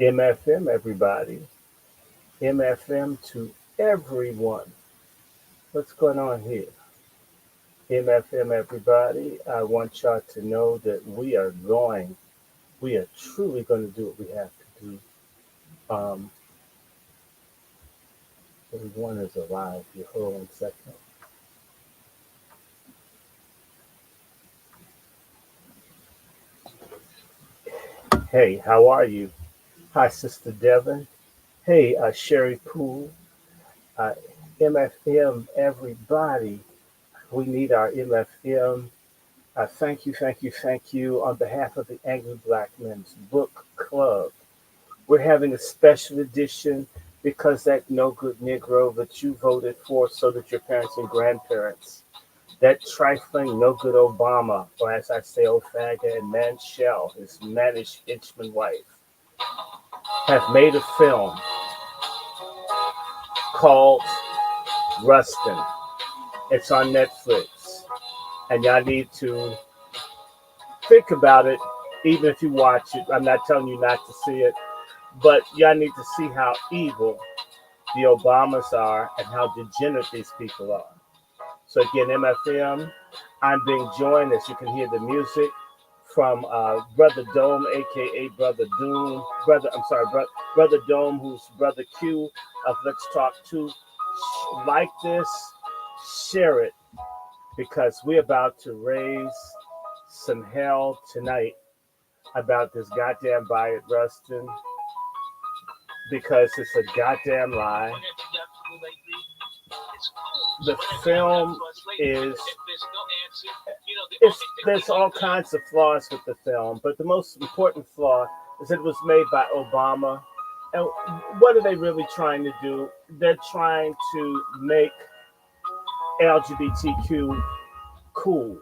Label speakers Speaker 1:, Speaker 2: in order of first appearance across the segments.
Speaker 1: MFM, everybody. MFM to everyone. What's going on here? MFM, everybody. I want y'all to know that we are truly going to do what we have to do. Um, Everyone is alive. You hold on a second. Hey, how are you? Hi, Sister Devon. Hey, Sherry Poole. Uh, MFM, everybody. We need our MFM. Thank you on behalf of the Angry Black Men's Book Club. We're having a special edition because that no good Negro that you voted for so that your parents and grandparents, that trifling no good Obama, or as I say, Ofaga and Manshell, his mannish henchman wife, have made a film called Rustin. It's on Netflix. And y'all need to think about it, even if you watch it. I'm not telling you not to see it, but y'all need to see how evil the Obamas are and how degenerate these people are. So again, MFM, I'm being joined, as you can hear the music, from Brother Dome, aka Brother Doom, Brother Dome, who's Brother Q of Let's Talk To. Like this, share it, because we're about to raise some hell tonight about this goddamn buy it, Rustin, because it's a goddamn lie. The film is there's all kinds of flaws with the film, but the most important flaw is that it was made by Obama. And what are they really trying to do? They're trying to make LGBTQ cool.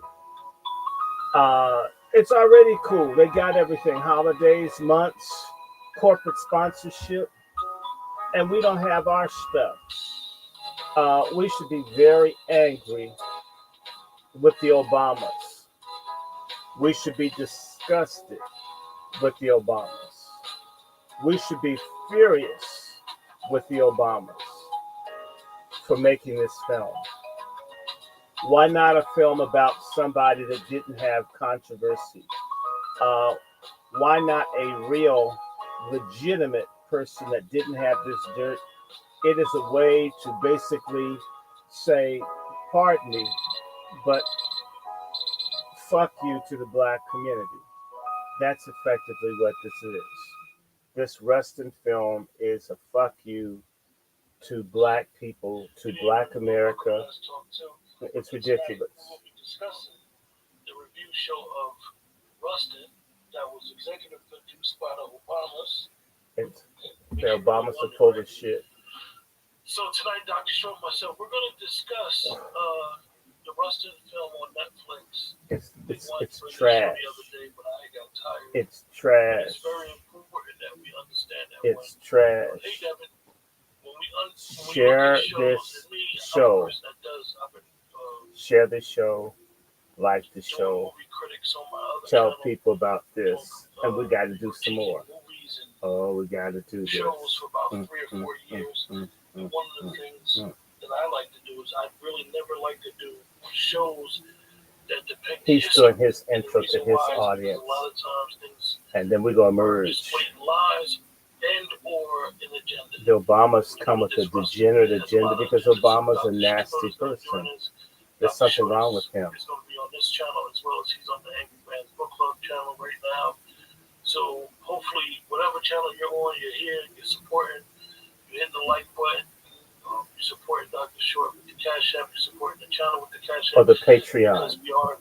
Speaker 1: It's already cool. They got everything: holidays, months, corporate sponsorship, and we don't have our stuff. We should be very angry with the Obamas. We should be disgusted with the Obamas. We should be furious with the Obamas for making this film. Why not a film about somebody that didn't have controversy? Uh, why not a real, legitimate person that didn't have this dirt? It is a way to basically say, pardon me, but fuck you to the black community. That's effectively what this is. This Rustin film is a fuck you to black people, to black America. It's ridiculous. We'll be discussing the review show of Rustin that was executive produced by the Obamas. It's the Obamas are full of shit. So tonight, Dr. Shaw and myself, we're going to discuss the Rustin film on Netflix. It's trash. The other day, but I got tired. It's trash. It's very important that we understand that. It's trash. Hey, Devin, share this show. Share this show. Like the show. Tell people about this. And we got to do some more. Oh, we got to do this. Shows for about 3 or 4 years. And one of the things that I like to do is I really never like to do shows that depict. He's doing his intro to his audience. A lot of times things. And then we're going to merge. Lies and or an agenda. The Obamas come with a degenerate agenda because Obama's a nasty person. There's something wrong with him. He's going to be on this channel as well as he's on the Angry Man's Book Club channel right now. So hopefully, whatever channel you're on, you're here, you're supporting, you're hitting the like button, you're supporting Dr. Short with the Cash App, you're supporting the channel with the Cash App. Or the Patreon. Because we are,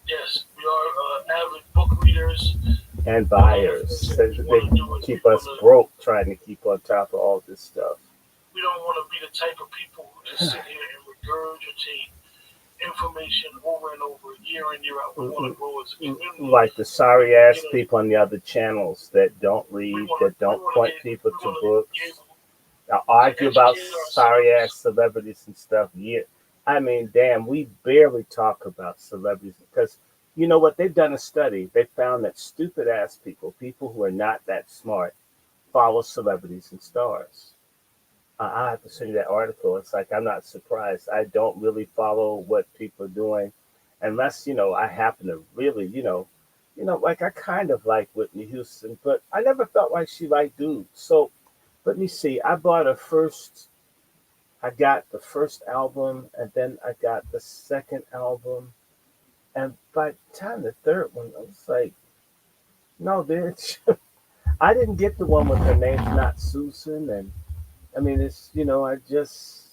Speaker 1: yes, we are avid book readers. And buyers. They keep us broke trying to keep on top of all this stuff. We don't want to be the type of people who just sit here and regurgitate information over and over, year in, year out. We want to grow as a community. Like the sorry ass people on the other channels that don't read, that don't point people to books. Now argue about sorry ass celebrities and stuff. Yeah, I mean, damn, we barely talk about celebrities because you know what? They've done a study. They found that stupid ass people, people who are not that smart, follow celebrities and stars. I have to send you that article. It's like I'm not surprised. I don't really follow what people are doing, unless I happen to really like I kind of like Whitney Houston, but I never felt like she liked dudes. So let me see. I got the first album, and then I got the second album, and by the time the third one, I was like, no, bitch. I didn't get the one with her name's not Susan, and I mean it's I just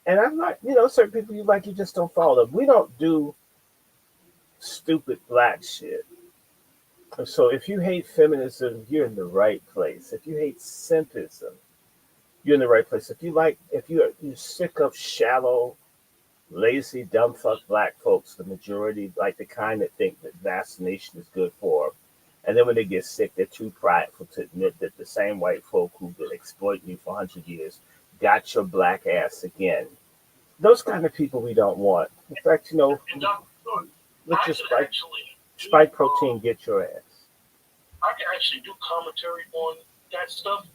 Speaker 1: and I'm not certain people you just don't follow them. We don't do stupid black shit. So if you hate feminism, you're in the right place. If you hate simpism, you're in the right place. If you're sick of shallow, lazy, dumb fuck black folks, the majority, like the kind that think that vaccination is good for them. And then when they get sick, they're too prideful to admit that the same white folk who've been exploiting you for 100 years got your black ass again. Those kind of people we don't want. In fact,
Speaker 2: And Dr. Jordan,
Speaker 1: let's
Speaker 2: I
Speaker 1: just
Speaker 2: can actually do
Speaker 1: spike protein get your ass.
Speaker 2: I can actually do commentary on that stuff.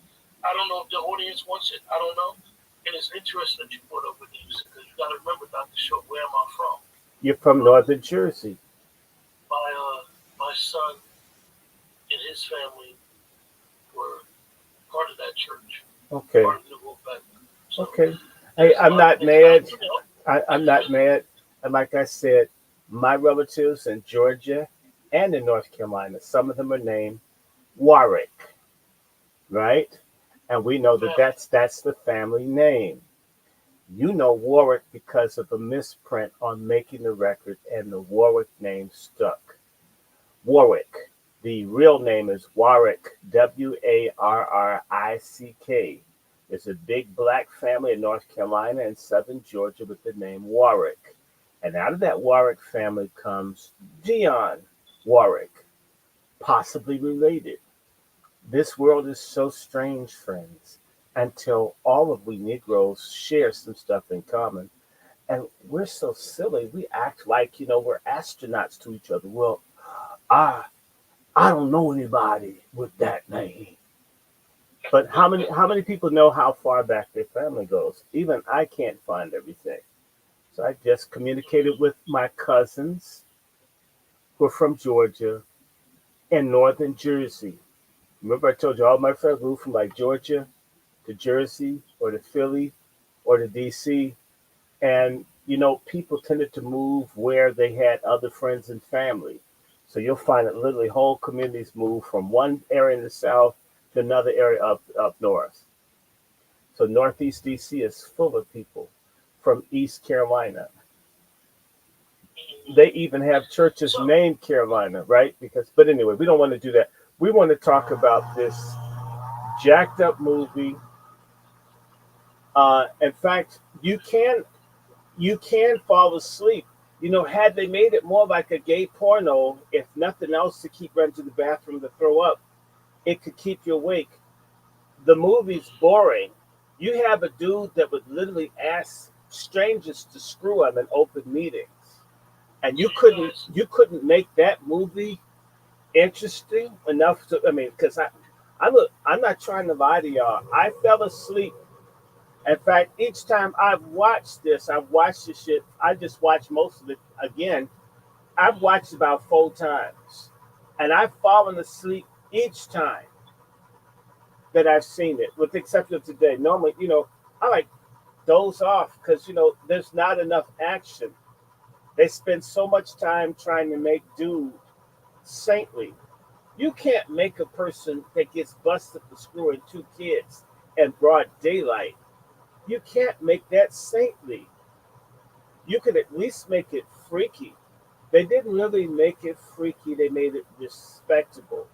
Speaker 2: I don't know if the audience wants it. I don't know. And it's interesting that you brought up with these because you got to remember, Dr. Short, where am I from?
Speaker 1: You're from Northern Jersey.
Speaker 2: My son and his family were part of that church,
Speaker 1: Okay.
Speaker 2: part of the Ofaga. So
Speaker 1: Okay. Hey, I'm not mad. I'm not mad. And like I said, my relatives in Georgia and in North Carolina, some of them are named Warwick, right? And we know that
Speaker 2: family.
Speaker 1: that's the family name. You know Warwick because of a misprint on making the record, and the Warwick name stuck. Warwick. The real name is Warwick, Warrick. There's a big black family in North Carolina and southern Georgia with the name Warwick. And out of that Warwick family comes Dionne Warwick, possibly related. This world is so strange, friends, until all of we Negroes share some stuff in common. And we're so silly. We act like, we're astronauts to each other. Well, I I don't know anybody with that name. But how many people know how far back their family goes? Even I can't find everything. So I just communicated with my cousins who are from Georgia and northern Jersey. Remember I told you all my friends moved from like Georgia to Jersey or to Philly or to DC. And people tended to move where they had other friends and family. So you'll find that literally whole communities move from one area in the south to another area up north. So Northeast DC is full of people from East Carolina. They even have churches
Speaker 2: So,
Speaker 1: named Carolina, right? But anyway, we don't want to do that. We want to talk about this jacked up movie. In fact, you can fall asleep. Had they made it more like a gay porno, if nothing else to keep running to the bathroom to throw up, it could keep you awake. The movie's boring. You have a dude that would literally ask strangers to screw him in open meetings, and
Speaker 2: so
Speaker 1: you
Speaker 2: you
Speaker 1: couldn't
Speaker 2: guys,
Speaker 1: you couldn't make that movie interesting enough to. I mean, because I'm not trying to lie to y'all. I fell asleep. In fact, each time I've watched this shit. I just watched most of it again. I've watched about 4 times, and I've fallen asleep each time that I've seen it, with the exception of today. Normally, I like doze off because there's not enough action. They spend so much time trying to make dude saintly. You can't make a person that gets busted for screwing 2 kids in broad daylight. You can't make that saintly. You could at least make it freaky. They didn't really make it freaky, they made it respectable.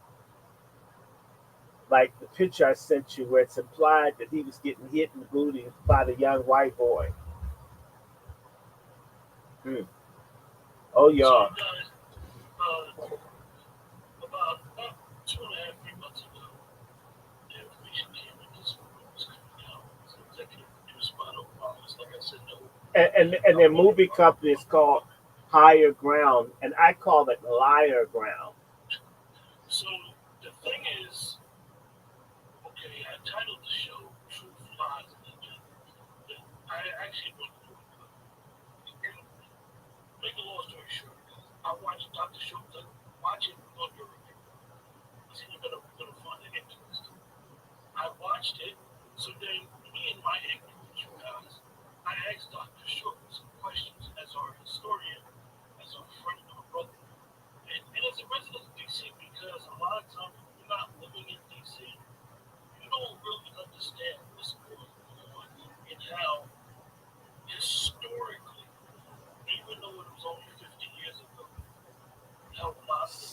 Speaker 1: Like the picture I sent you, where it's implied that he was getting hit in the booty by the young white boy. Hmm. Oh,
Speaker 2: so you
Speaker 1: y'all.
Speaker 2: guys, uh, about 2.5, 3 months ago, the information came that this movie was coming out. It was executive produced by Ofaga. Like I said, no,
Speaker 1: And their movie company is called Higher Ground, and I call it Liar Ground.
Speaker 2: So the thing is,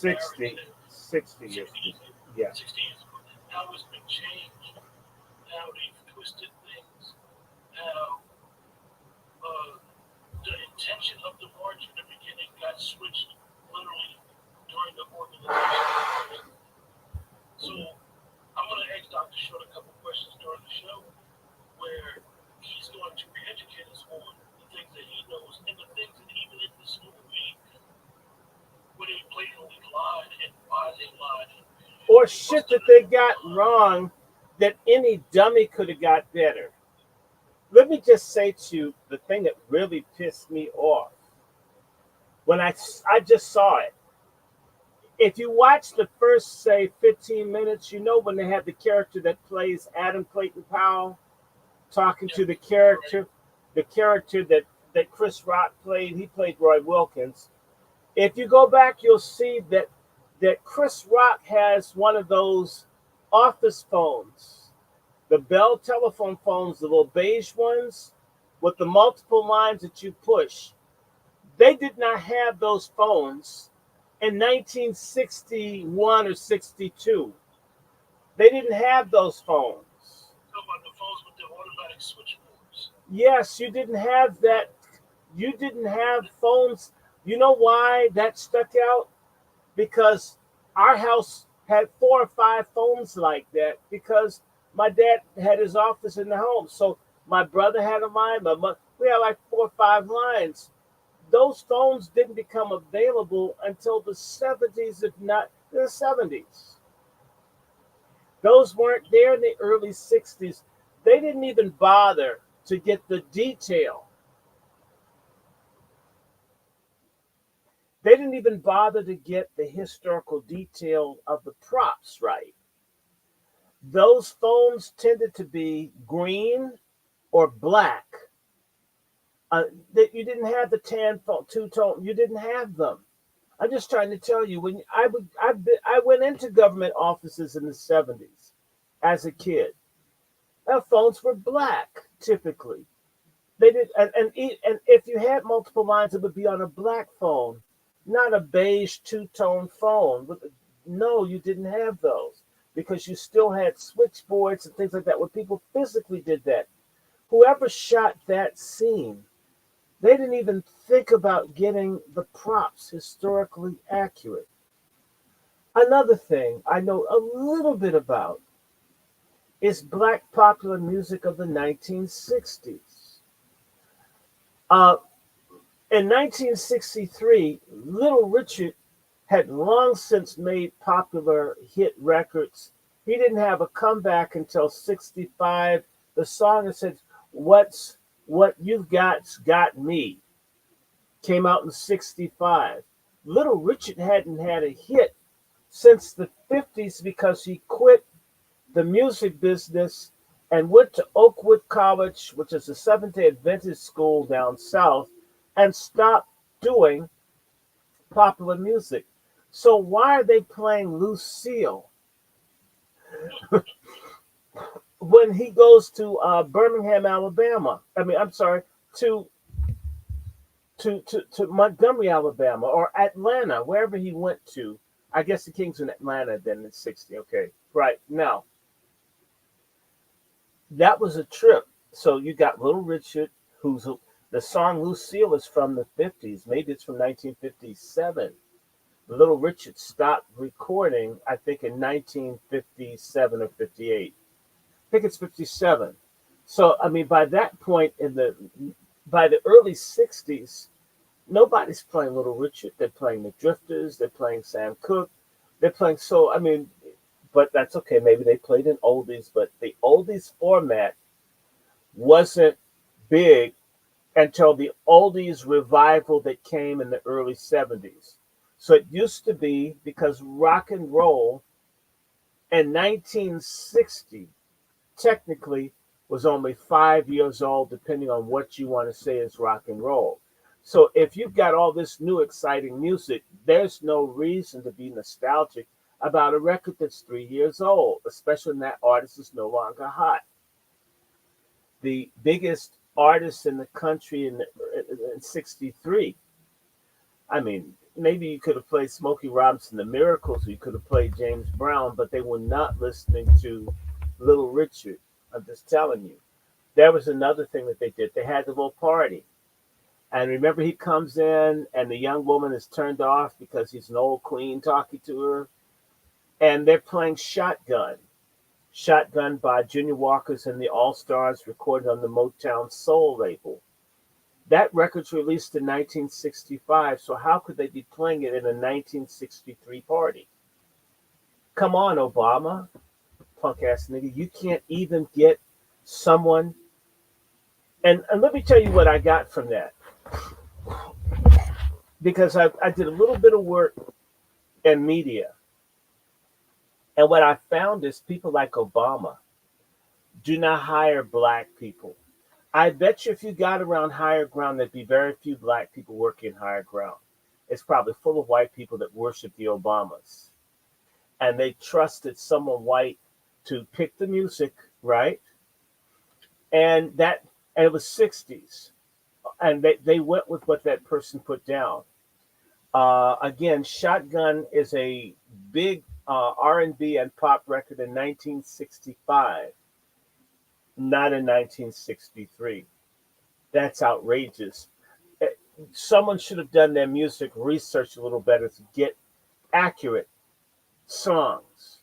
Speaker 2: American
Speaker 1: 60, 60 years.
Speaker 2: 60 years ago.
Speaker 1: Yeah.
Speaker 2: 60 years ago. Now it's been changed. Now they've twisted things. Now uh, the intention of the march in the beginning got switched literally during the organization. So I'm going to ask Dr. Short a couple questions during the show where he's going to educate us on the things that he knows and the things that even in this movie where they blatantly lied and why they lied.
Speaker 1: Or
Speaker 2: They
Speaker 1: shit
Speaker 2: busted
Speaker 1: that
Speaker 2: it.
Speaker 1: they got wrong that any dummy could have got better. Let me just say to you the thing that really pissed me off when I just saw it. If you watch the first, say, 15 minutes, you know when they have the character that plays Adam Clayton Powell talking
Speaker 2: Yeah,
Speaker 1: to
Speaker 2: right.
Speaker 1: the character that Chris Rock played, he played Roy Wilkins. If you go back, you'll see that Chris Rock has one of those office phones, the Bell telephone phones, the little beige ones with the multiple lines that you push. They did not have those phones in 1961 or 62. They didn't have those phones.
Speaker 2: Talk about the phones with the automatic switchboards.
Speaker 1: Yes, you didn't have that. You didn't have phones. You know why that stuck out? Because our house had 4 or 5 phones like that because my dad had his office in the home. So my brother had a line, we had like 4 or 5 lines. Those phones didn't become available until the 70s, if not the 70s. Those weren't there in the early 60s. They didn't even bother to get the detail. They didn't even bother to get the historical detail of the props right. Those phones tended to be green or black. That you didn't have the tan phone, two tone. You didn't have them. I'm just trying to tell you when I went into government offices in the 70s as a kid. Our phones were black typically. They did, and if you had multiple lines, it would be on a black phone, not a beige two-tone phone. No, you didn't have those because you still had switchboards and things like that where people physically did that. Whoever shot that scene, they didn't even think about getting the props historically accurate. Another thing I know a little bit about is black popular music of the 1960s. Uh, In 1963, Little Richard had long since made popular hit records. He didn't have a comeback until 65. The song that said, What You've Got's Got Me came out in 65. Little Richard hadn't had a hit since the 50s because he quit the music business and went to Oakwood College, which is a Seventh day Adventist school down south, and stopped doing popular music. So why are they playing Lucille when he goes to Birmingham, Alabama? I'm sorry, to to Montgomery, Alabama, or Atlanta, wherever he went to. I guess the Kings in Atlanta then in 60. Okay, right now that was a trip. So you got Little Richard, who's the song Lucille is from the 50s. Maybe it's from 1957. Little Richard stopped recording, I think, in 1957 or 58. I think it's 57. So by that point by the early 60s, nobody's playing Little Richard. They're playing the Drifters. They're playing Sam Cooke. They're playing but that's okay. Maybe they played in oldies, but the oldies format wasn't big until the oldies revival that came in the early 70s. So it used to be because rock and roll in 1960 technically was only 5 years old, depending on what you want to say is rock and roll. So if you've got all this new exciting music, there's no reason to be nostalgic about a record that's 3 years old, especially when that artist is no longer hot. The biggest artist in the country in 63. I mean, maybe you could have played Smokey Robinson, The Miracles, or you could have played James Brown, but they were not listening to Little Richard. I'm just telling you. There was another thing that they did. They had the little party. And remember, he comes in, and the young woman is turned off because he's an old queen talking to her. And they're playing Shotgun. Shotgun by Junior Walker's and the All Stars, recorded on the Motown Soul label. That record's released in 1965, so how could they be playing it in a 1963 party? Come on, Obama, punk ass nigga. You can't even get someone. And let me tell you what I got from that. Because I did a little bit of work in media. And what I found is people like Obama do not hire black people. I bet you if you got around higher ground, there'd be very few black people working higher ground. It's probably full of white people that worship the Obamas. And they trusted someone white to pick the music, right? And it was 60s. And they went with what that person put down. Again, Shotgun is a big R&B and pop record in 1965, not in 1963. That's outrageous. Someone should have done their music research a little better to get accurate songs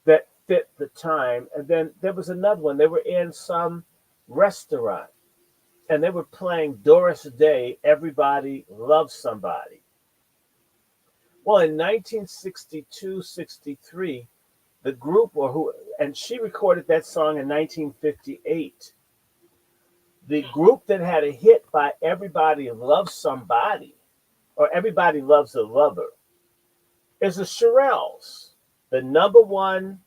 Speaker 1: that fit the time. And then there was another one. They were in some restaurant and they were playing Doris Day, Everybody Loves Somebody. Well, in 1962-63, the group, and she recorded that song in 1958. The group that had a hit by Everybody Loves Somebody, or Everybody Loves a Lover, is the Shirelles, the number one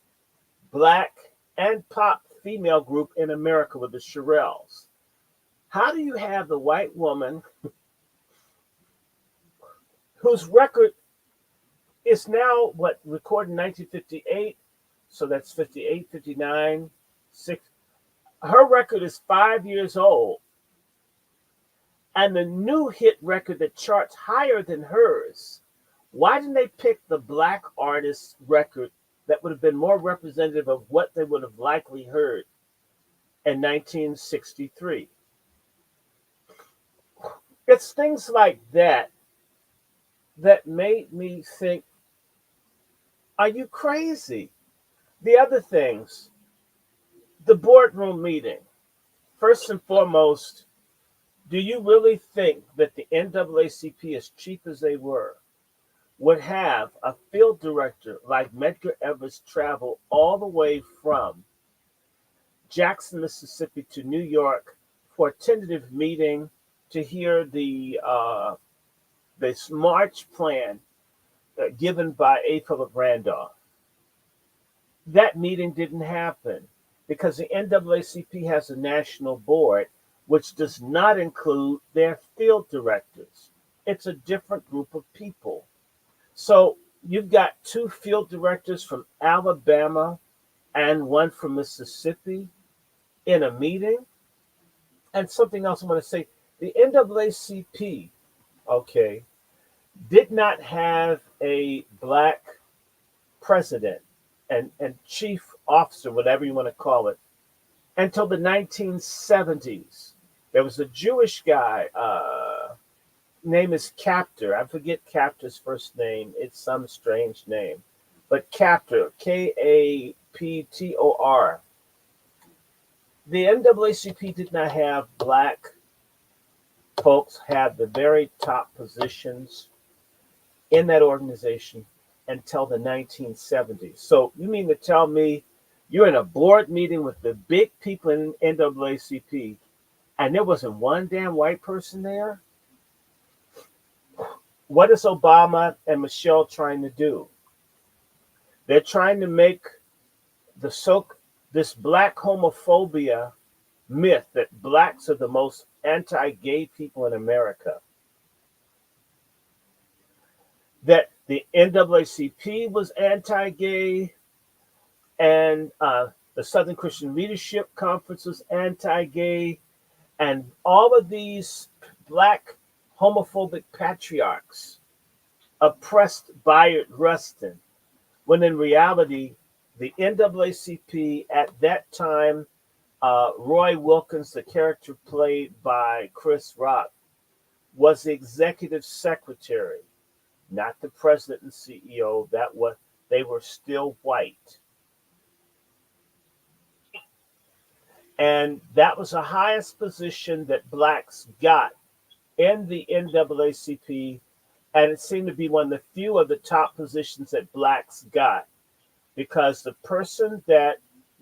Speaker 1: black and pop female group in America with the Shirelles. How do you have the white woman whose record is now recorded in 1958, so that's 58, 59, 6. Her record is 5 years old. And the new hit record that charts higher than hers, why didn't they pick the black artist's record that would have been more representative of what they would have likely heard in 1963? It's things like that that made me think, are you crazy? The other things, the boardroom meeting. First and foremost, do you really think that the NAACP, as cheap as they were, would have a field director like Medgar Evers travel all the way from Jackson, Mississippi to New York for a tentative meeting to hear this march plan given by A. Philip Randolph? That meeting didn't happen because the NAACP has a national board which does not include their field directors. It's a different group of people. So you've got two field directors from Alabama and one from Mississippi in a meeting. And something else I'm going to say, the NAACP, okay, did not have a black president and chief officer, whatever you want to call it, until the 1970s. There was a Jewish guy, name is Captor. I forget Captor's first name. It's some strange name. But Captor, Kaptor. The NAACP did not have black folks have the very top positions in that organization until the 1970s. So you mean to tell me you're in a board meeting with the big people in NAACP and there wasn't one damn white person there? What is Obama and Michelle trying to do? They're trying to make this black homophobia myth that blacks are the most anti-gay people in America. That the NAACP was anti-gay, and the Southern Christian Leadership Conference was anti-gay, and all of these black homophobic patriarchs oppressed Bayard Rustin, when in reality, the NAACP at that time, Roy Wilkins, the character played by Chris Rock, was the executive secretary, not the president and CEO. That was they were still white, and that was the highest position that blacks got in the NAACP, and it seemed to be one of the few of the top positions that blacks got because the person that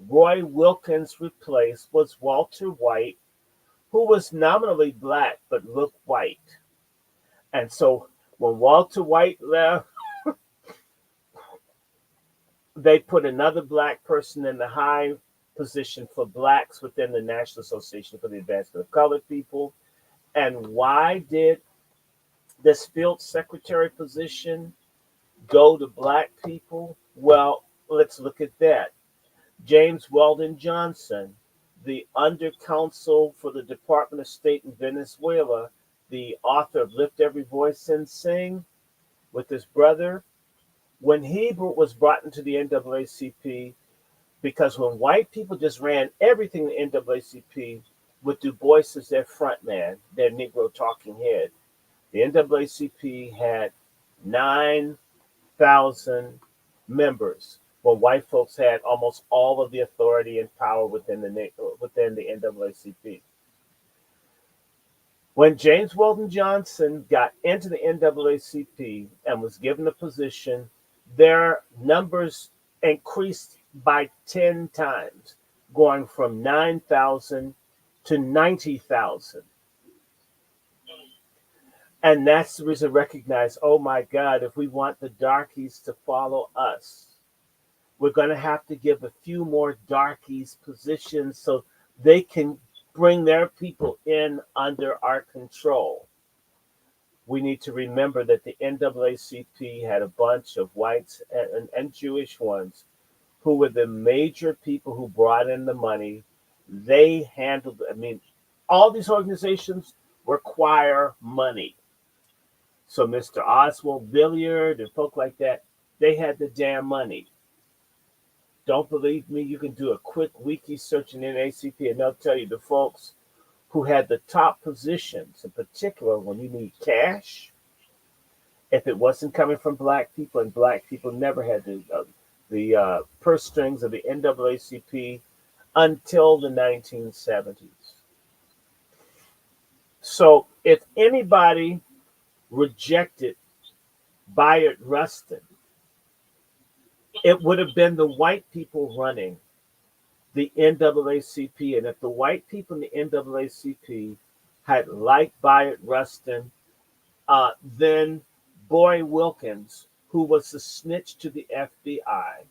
Speaker 1: Roy Wilkins replaced was Walter White, who was nominally black but looked white. And so when Walter White left, they put another black person in the high position for blacks within the National Association for the Advancement of Colored People. And why did this field secretary position go to black people? Well, let's look at that. James Weldon Johnson, the under counsel for the Department of State in Venezuela, the author of Lift Every Voice and Sing, with his brother, when he was brought into the NAACP, because when white people just ran everything in the NAACP with Du Bois as their front man, their Negro talking head, the NAACP had 9,000 members, when white folks had almost all of the authority and power within the NAACP. When James Weldon Johnson got into the NAACP and was given the position, their numbers increased by 10 times, going from 9,000 to 90,000. And that's the reason to recognize, oh my God, if we want the darkies to follow us, we're going to have to give a few more darkies positions so they can bring their people in under our control. We need to remember that the NAACP had a bunch of whites and Jewish ones who were the major people who brought in the money. They handled, I mean, all these organizations require money. So Mr. Oswald Billiard and folk like that, they had the damn money. Don't believe me? You can do a quick wiki search in NAACP and they'll tell you the folks who had the top positions, in particular when you need cash, if it wasn't coming from black people, and black people never had the purse strings of the NAACP until the 1970s. So if anybody rejected Bayard Rustin, it would have been the white people running the NAACP. And if the white people in the NAACP had liked Bayard Rustin, then Boy Wilkins, who was the snitch to the FBI,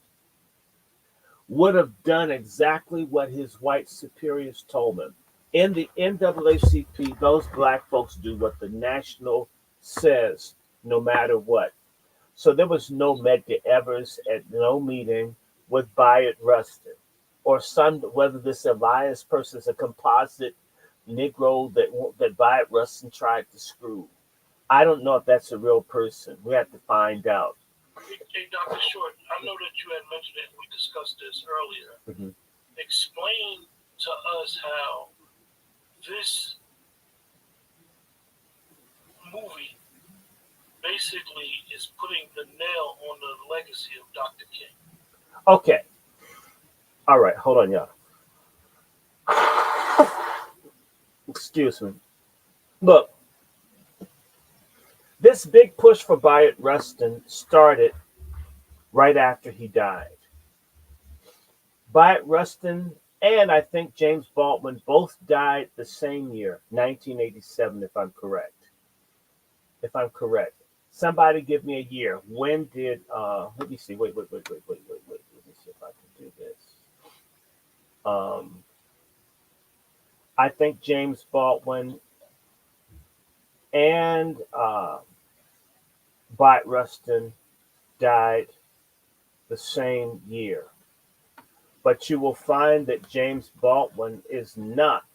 Speaker 1: would have done exactly what his white superiors told him. In the NAACP, those black folks do what the national says, no matter what. So there was no Medgar Evers at no meeting with Bayard Rustin, or some, whether this Elias person is a composite Negro that Bayard Rustin tried to screw. I don't know if that's a real person. We have to find out.
Speaker 2: Hey, Dr. Short, I know that you had mentioned it. We discussed this earlier.
Speaker 1: Mm-hmm.
Speaker 2: Explain to us how this movie basically is putting the nail on the legacy of Dr. King.
Speaker 1: Okay. All right. Hold on, y'all. Excuse me. Look, this big push for Bayard Rustin started right after he died. Bayard Rustin and I think James Baldwin both died the same year, 1987, if I'm correct. Somebody give me a year. When did, let me see, wait. Let me see if I can do this. I think James Baldwin and Bayard Rustin died the same year. But you will find that James Baldwin is not,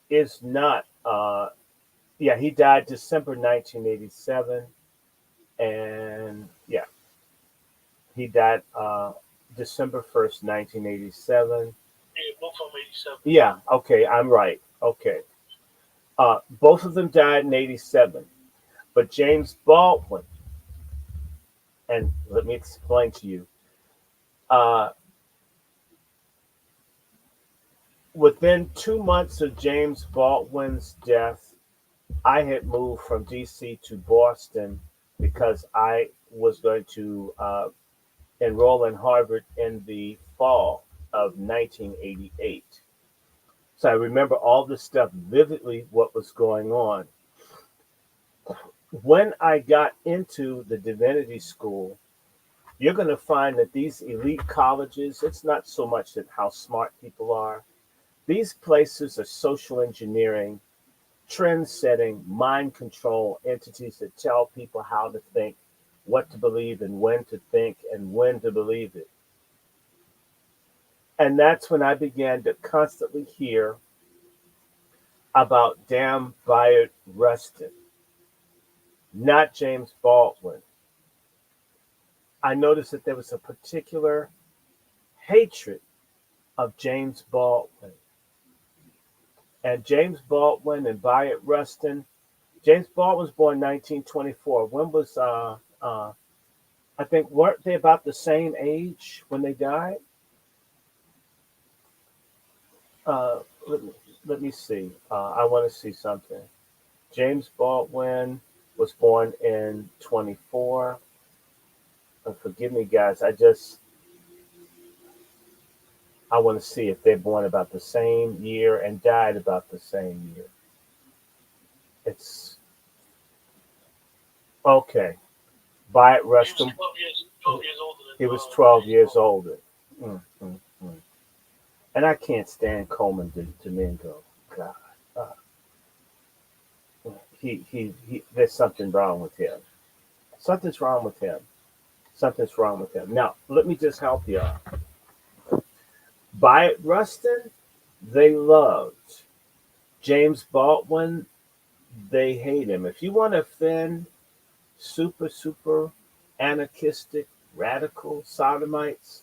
Speaker 1: he died December 1987. And yeah, he died December 1st, 1987.
Speaker 2: Yeah, both of them 87.
Speaker 1: Yeah, okay, I'm right. Okay. Both of them died in 87. But James Baldwin, and let me explain to you, uh, within 2 months of James Baldwin's death, I had moved from DC to Boston because I was going to enroll in Harvard in the fall of 1988. So I remember all this stuff vividly, what was going on. When I got into the divinity school, you're going to find that these elite colleges, it's not so much that how smart people are. These places are social engineering, trend setting, mind control entities that tell people how to think, what to believe, and when to think and when to believe it. And that's when I began to constantly hear about damn Bayard Rustin, not James Baldwin. I noticed that there was a particular hatred of James Baldwin. And James Baldwin and Bayard Rustin. James Baldwin was born 1924. When was I think weren't they about the same age when they died? Uh, let, me, let me see. I want to see something. James Baldwin was born in 24. Forgive me, guys. I want to see if they're born about the same year and died about the same year. It's okay. By
Speaker 2: He was
Speaker 1: Rustum,
Speaker 2: 12 years older
Speaker 1: he
Speaker 2: than
Speaker 1: was 12
Speaker 2: James
Speaker 1: years
Speaker 2: Baldwin.
Speaker 1: older. Mm, mm, mm. And I can't stand Coleman Domingo. God, uh, there's something wrong with him. Something's wrong with him. Something's wrong with him. Now, let me just help you out. By Rustin, they loved. James Baldwin, they hate him. If you want to offend super anarchistic, radical sodomites,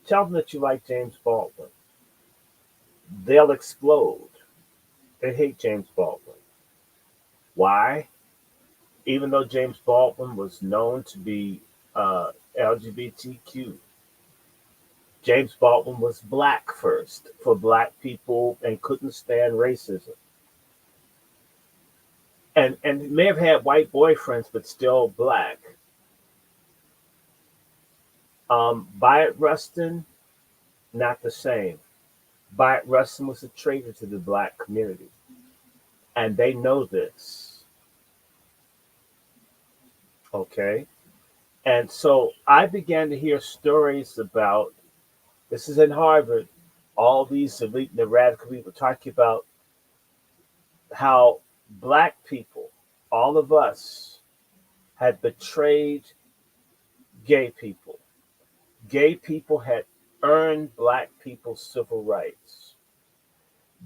Speaker 1: tell them that you like James Baldwin. They'll explode. They hate James Baldwin. Why? Even though James Baldwin was known to be LGBTQ, James Baldwin was black first for black people and couldn't stand racism. And may have had white boyfriends, but still black. Byatt Rustin, not the same. Byatt Rustin was a traitor to the black community, and they know this. Okay, and so I began to hear stories about this is in Harvard. All these elite and the radical people talking about how black people, all of us, had betrayed gay people. Gay people had earned black people's civil rights.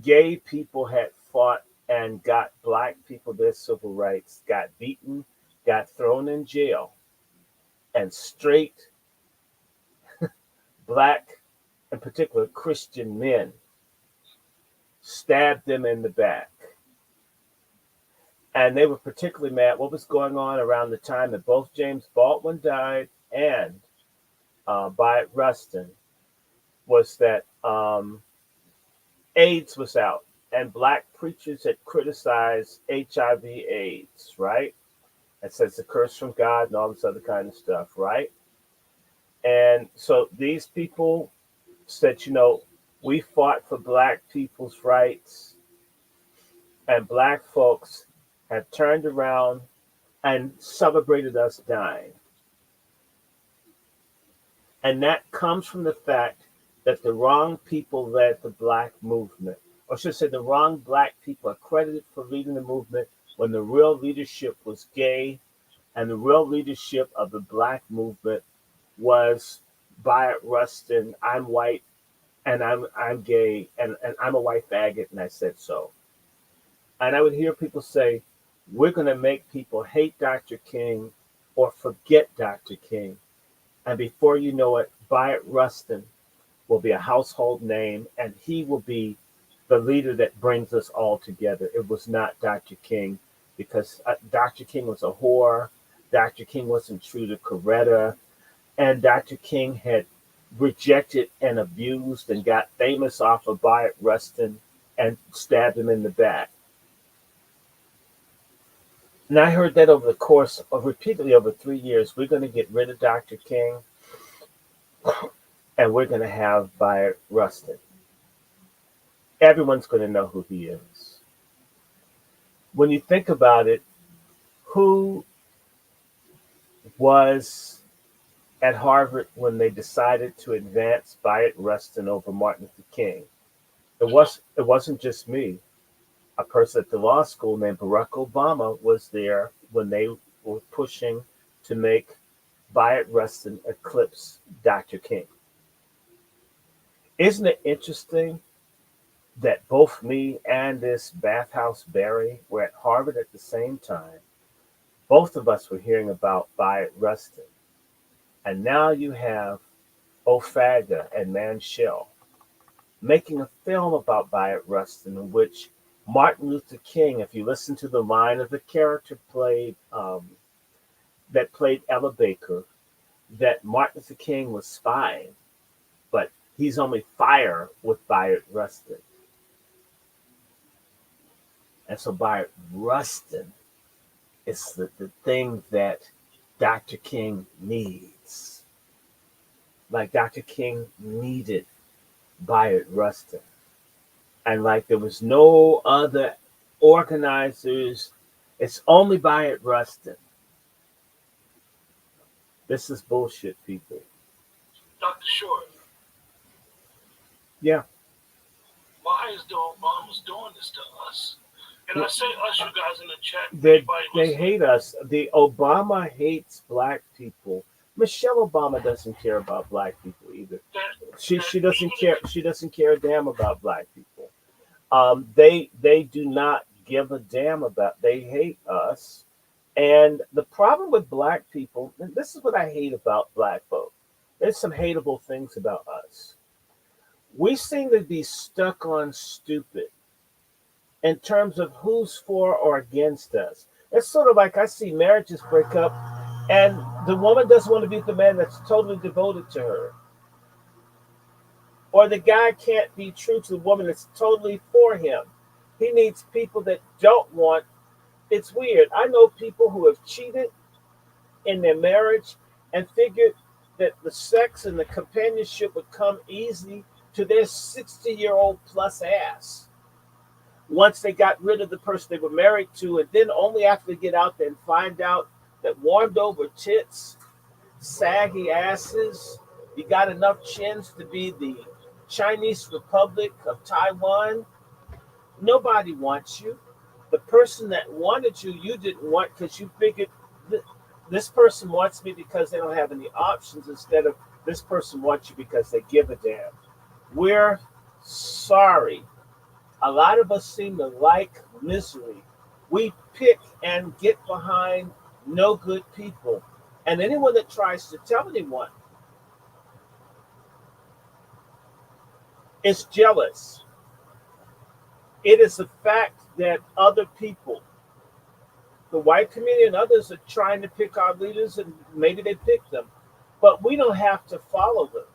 Speaker 1: Gay people had fought and got black people their civil rights, got beaten, got thrown in jail, and straight black, in particular Christian men, stabbed them in the back. And they were particularly mad. What was going on around the time that both James Baldwin died and Byatt Rustin was that AIDS was out, and black preachers had criticized HIV/AIDS, right? And said it's a curse from God and all this other kind of stuff, right? And so these people said, we fought for black people's rights, and black folks have turned around and celebrated us dying. And that comes from the fact that the wrong people led the black movement. Or I should say the wrong black people are credited for leading the movement when the real leadership was gay, and the real leadership of the black movement was Byatt Rustin. I'm white and I'm gay and I'm a white faggot and I said so. And I would hear people say, we're gonna make people hate Dr. King or forget Dr. King. And before you know it, Bayard Rustin will be a household name, and he will be the leader that brings us all together. It was not Dr. King, because Dr. King was a whore. Dr. King wasn't true to Coretta, and Dr. King had rejected and abused and got famous off of Bayard Rustin and stabbed him in the back. And I heard that over the course of repeatedly over 3 years, we're going to get rid of Dr. King and we're going to have Bayard Rustin. Everyone's going to know who he is. When you think about it, who was at Harvard when they decided to advance Bayard Rustin over Martin Luther King? It wasn't just me. A person at the law school named Barack Obama was there when they were pushing to make Bayard Rustin eclipse Dr. King. Isn't it interesting that both me and this Bathhouse Barry were at Harvard at the same time? Both of us were hearing about Bayard Rustin. And now you have Ofaga and Manshell making a film about Bayard Rustin, in which Martin Luther King, if you listen to the line of the character that played Ella Baker, that Martin Luther King was spying, but he's only fire with Bayard Rustin. And so Bayard Rustin is the thing that Dr. King needs. Like Dr. King needed Bayard Rustin. And like there was no other organizers, it's only Bayard Rustin. This is bullshit, people.
Speaker 2: Dr. Short,
Speaker 1: Yeah,
Speaker 2: why is the Obamas doing this to us? And I say us, you guys in the chat.
Speaker 1: they hate us. The Obama hates black people. Michelle Obama doesn't care about black people either. She doesn't care. She doesn't care a damn about black people. They do not give a damn about. They hate us. And the problem with black people, and this is what I hate about black folk. There's some hateable things about us. We seem to be stuck on stupid in terms of who's for or against us. It's sort of like I see marriages break up and the woman doesn't want to be with the man that's totally devoted to her. Or the guy can't be true to the woman that's totally for him. He needs people that don't want. It's weird. I know people who have cheated in their marriage and figured that the sex and the companionship would come easy to their 60-year-old plus ass once they got rid of the person they were married to, and then only after they get out there and find out that warmed over tits, saggy asses, you got enough chins to be the Chinese Republic of Taiwan. Nobody wants you. The person that wanted you, you didn't want because you figured this person wants me because they don't have any options instead of this person wants you because they give a damn. We're sorry. A lot of us seem to like misery. We pick and get behind no good people. And anyone that tries to tell anyone is jealous. It is a fact that other people, the white community and others, are trying to pick our leaders, and maybe they pick them. But we don't have to follow them.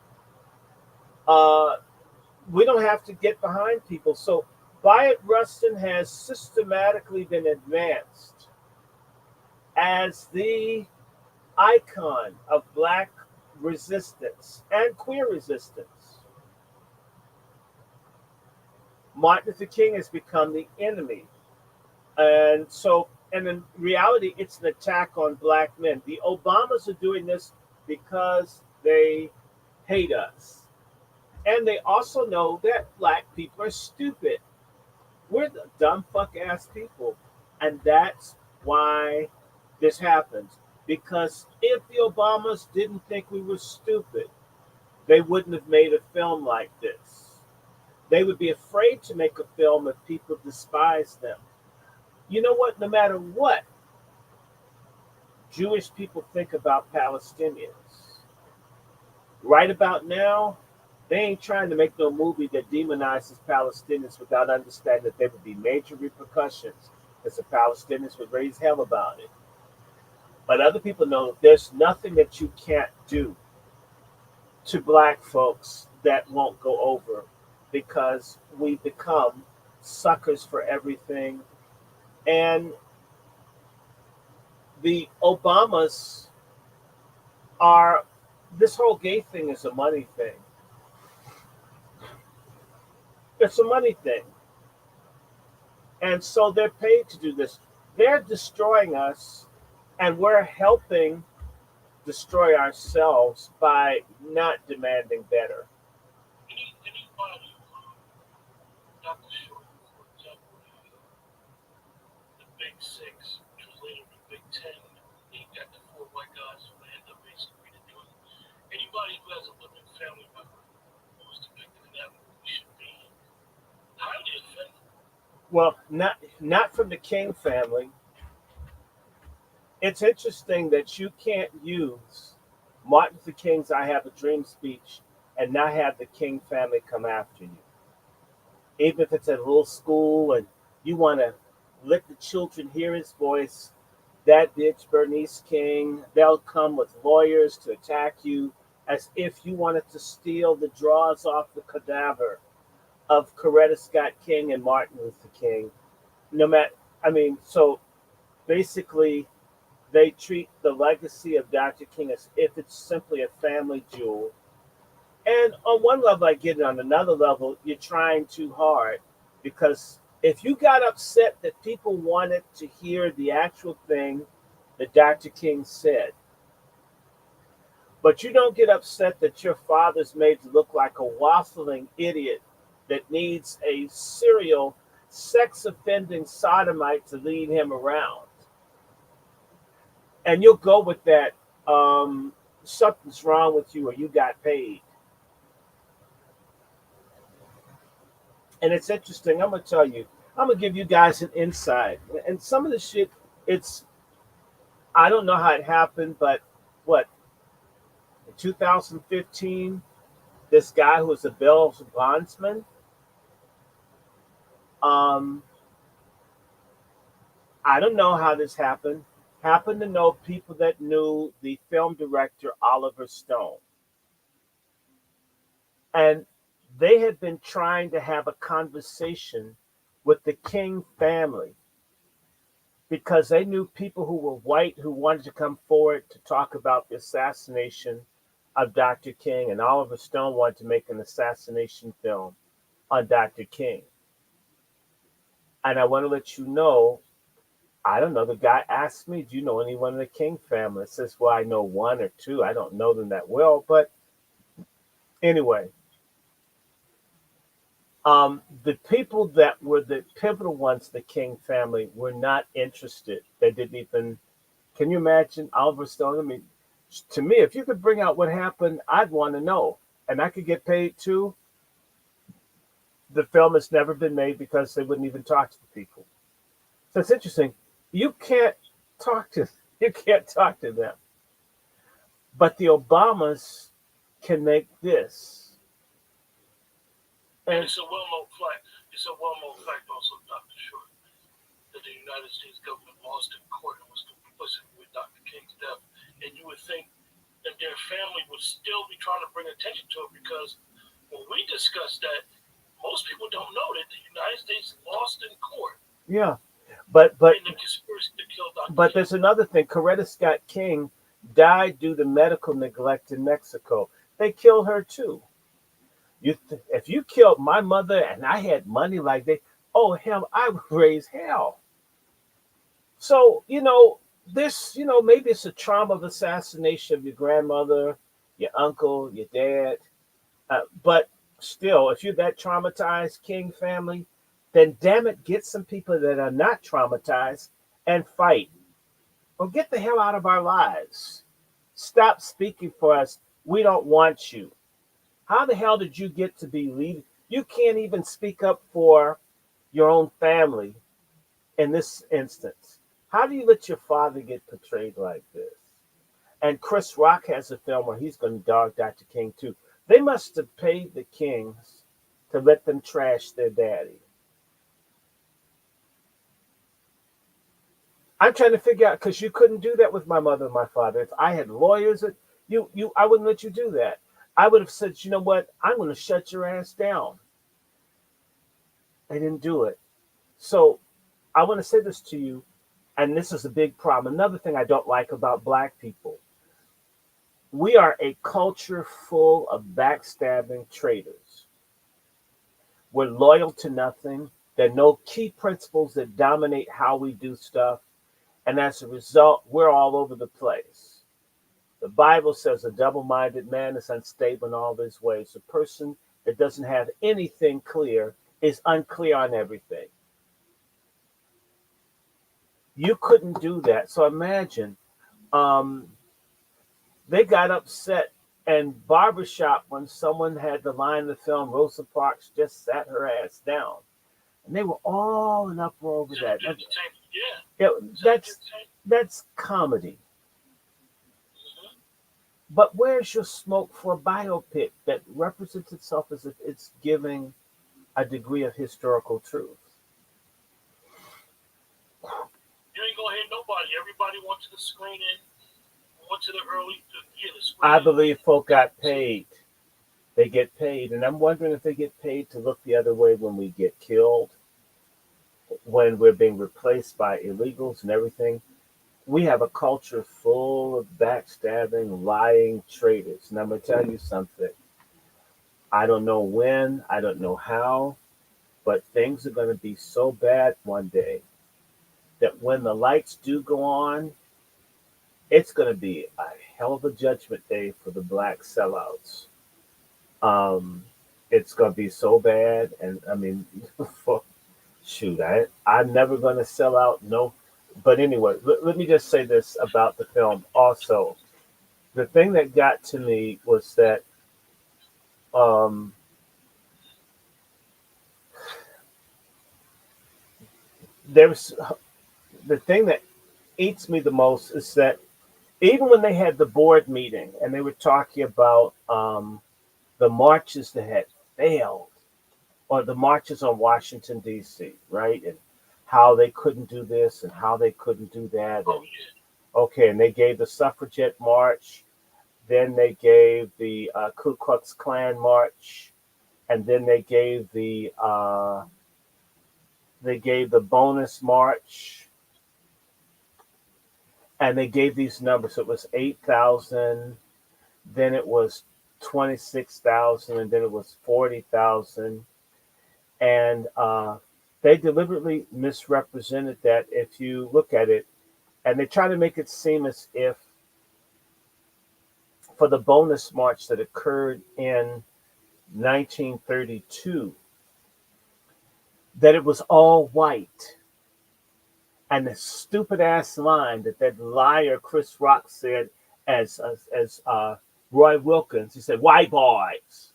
Speaker 1: We don't have to get behind people. So Bayard Rustin has systematically been advanced as the icon of black resistance and queer resistance. Martin Luther King has become the enemy. And so, and in reality, it's an attack on black men. The Obamas are doing this because they hate us. And they also know that black people are stupid. We're the dumb fuck ass people. And that's why this happens. Because if the Obamas didn't think we were stupid, they wouldn't have made a film like this. They would be afraid to make a film if people despise them. You know what? No matter what, Jewish people think about Palestinians. Right about now, they ain't trying to make no movie that demonizes Palestinians without understanding that there would be major repercussions because the Palestinians would raise hell about it. But other people know there's nothing that you can't do to black folks that won't go over because we become suckers for everything. And the Obamas are, this whole gay thing is a money thing. It's a money thing. And so they're paid to do this. They're destroying us, and we're helping destroy ourselves by not demanding better.
Speaker 2: Anybody, not the short, for example, the Big Six, which was later the Big Ten, he got the four white guys who end up basically doing it. Anybody who has a living family member who was depicted in that movie should be highly offended.
Speaker 1: Well, not from the King family. It's interesting that you can't use Martin Luther King's "I Have a Dream" speech and not have the King family come after you. Even if it's at a little school and you want to let the children hear his voice, that bitch Bernice King, they'll come with lawyers to attack you as if you wanted to steal the draws off the cadaver of Coretta Scott King and Martin Luther King. No matter, I mean, so basically, they treat the legacy of Dr. King as if it's simply a family jewel. And on one level, I get it. On another level, you're trying too hard because if you got upset that people wanted to hear the actual thing that Dr. King said, but you don't get upset that your father's made to look like a waffling idiot that needs a serial sex offending sodomite to lead him around, and you'll go with that. Something's wrong with you, or you got paid. And it's interesting. I'm gonna tell you. I'm gonna give you guys an insight. And some of the shit, it's I don't know how it happened, but what in 2015, this guy who was a bail bondsman, um, I don't know how this happened. Happened to know people that knew the film director Oliver Stone, and they had been trying to have a conversation with the King family because they knew people who were white who wanted to come forward to talk about the assassination of Dr. King, and Oliver Stone wanted to make an assassination film on Dr. King. And I want to let you know, I don't know, the guy asked me, do you know anyone in the King family? I says, well, I know one or two. I don't know them that well. But anyway, the people that were the pivotal ones, the King family, were not interested. They didn't even, can you imagine Oliver Stone? I mean, to me, if you could bring out what happened, I'd want to know. And I could get paid too. The film has never been made because they wouldn't even talk to the people. So it's interesting. You can't talk to you can't talk to them. But the Obamas can make this.
Speaker 2: And
Speaker 1: And
Speaker 2: it's a well-known fact also, Dr. Short, that the United States government lost in court and was complicit with Dr. King's death. And you would think that their family would still be trying to bring attention to it because when we discussed that, most people don't know that the United States lost in court
Speaker 1: yeah. But but
Speaker 2: in the conspiracy to kill Dr.
Speaker 1: but
Speaker 2: King.
Speaker 1: there's another thing. Coretta Scott King died due to medical neglect in Mexico. They killed her too. If you killed my mother and I had money like they, oh hell, I would raise hell. So this, maybe it's a trauma of assassination of your grandmother, your uncle, your dad, but still, if you're that traumatized, King family, then damn it, get some people that are not traumatized and fight. Well, get the hell out of our lives. Stop speaking for us. We don't want you. How the hell did you get to be leading? You can't even speak up for your own family in this instance. How do you let your father get portrayed like this? And Chris Rock has a film where he's going to dog Dr. King too. They must have paid the Kings to let them trash their daddy. I'm trying to figure out because you couldn't do that with my mother and my father. If I had lawyers, I wouldn't let you do that. I would have said, you know what? I'm going to shut your ass down. They didn't do it. So I want to say this to you, and this is a big problem. Another thing I don't like about black people, we are a culture full of backstabbing traitors. We're loyal to nothing. There are no key principles that dominate how we do stuff. And as a result, we're all over the place. The Bible says a double minded man is unstable in all his ways. A person that doesn't have anything clear is unclear on everything. You couldn't do that. So imagine um, they got upset and barbershop when someone had the line in the film, Rosa Parks just sat her ass down. And they were all in uproar over that.
Speaker 2: Yeah.
Speaker 1: That's comedy. But where's your smoke for a biopic that represents itself as if it's giving a degree of historical truth?
Speaker 2: You ain't gonna hit nobody. Everybody wants to screen it. Went to the early the screen.
Speaker 1: I believe folk got paid. They get paid, and I'm wondering if they get paid to look the other way when we get killed, when we're being replaced by illegals and everything. We have a culture full of backstabbing, lying traitors. And I'm going to tell you something. I don't know when, I don't know how, but things are going to be so bad one day that when the lights do go on, it's going to be a hell of a judgment day for the black sellouts. Um, it's going to be so bad. And I mean, shoot, I'm never going to sell out. No. But anyway, let me just say this about the film also. The thing that got to me was that um, there's the thing that eats me the most is that even when they had the board meeting and they were talking about the marches that had failed or the marches on Washington, D.C., right? And how they couldn't do this and how they couldn't do that.
Speaker 2: Oh,
Speaker 1: And,
Speaker 2: yeah.
Speaker 1: okay, and they gave the suffragette march. Then they gave the Ku Klux Klan march. And then they gave the bonus march. And they gave these numbers. It was 8,000. Then it was 26,000. And then it was 40,000. And they deliberately misrepresented that if you look at it, and they try to make it seem as if for the bonus march that occurred in 1932, that it was all white. And the stupid ass line that liar Chris Rock said as Roy Wilkins, he said, "White boys."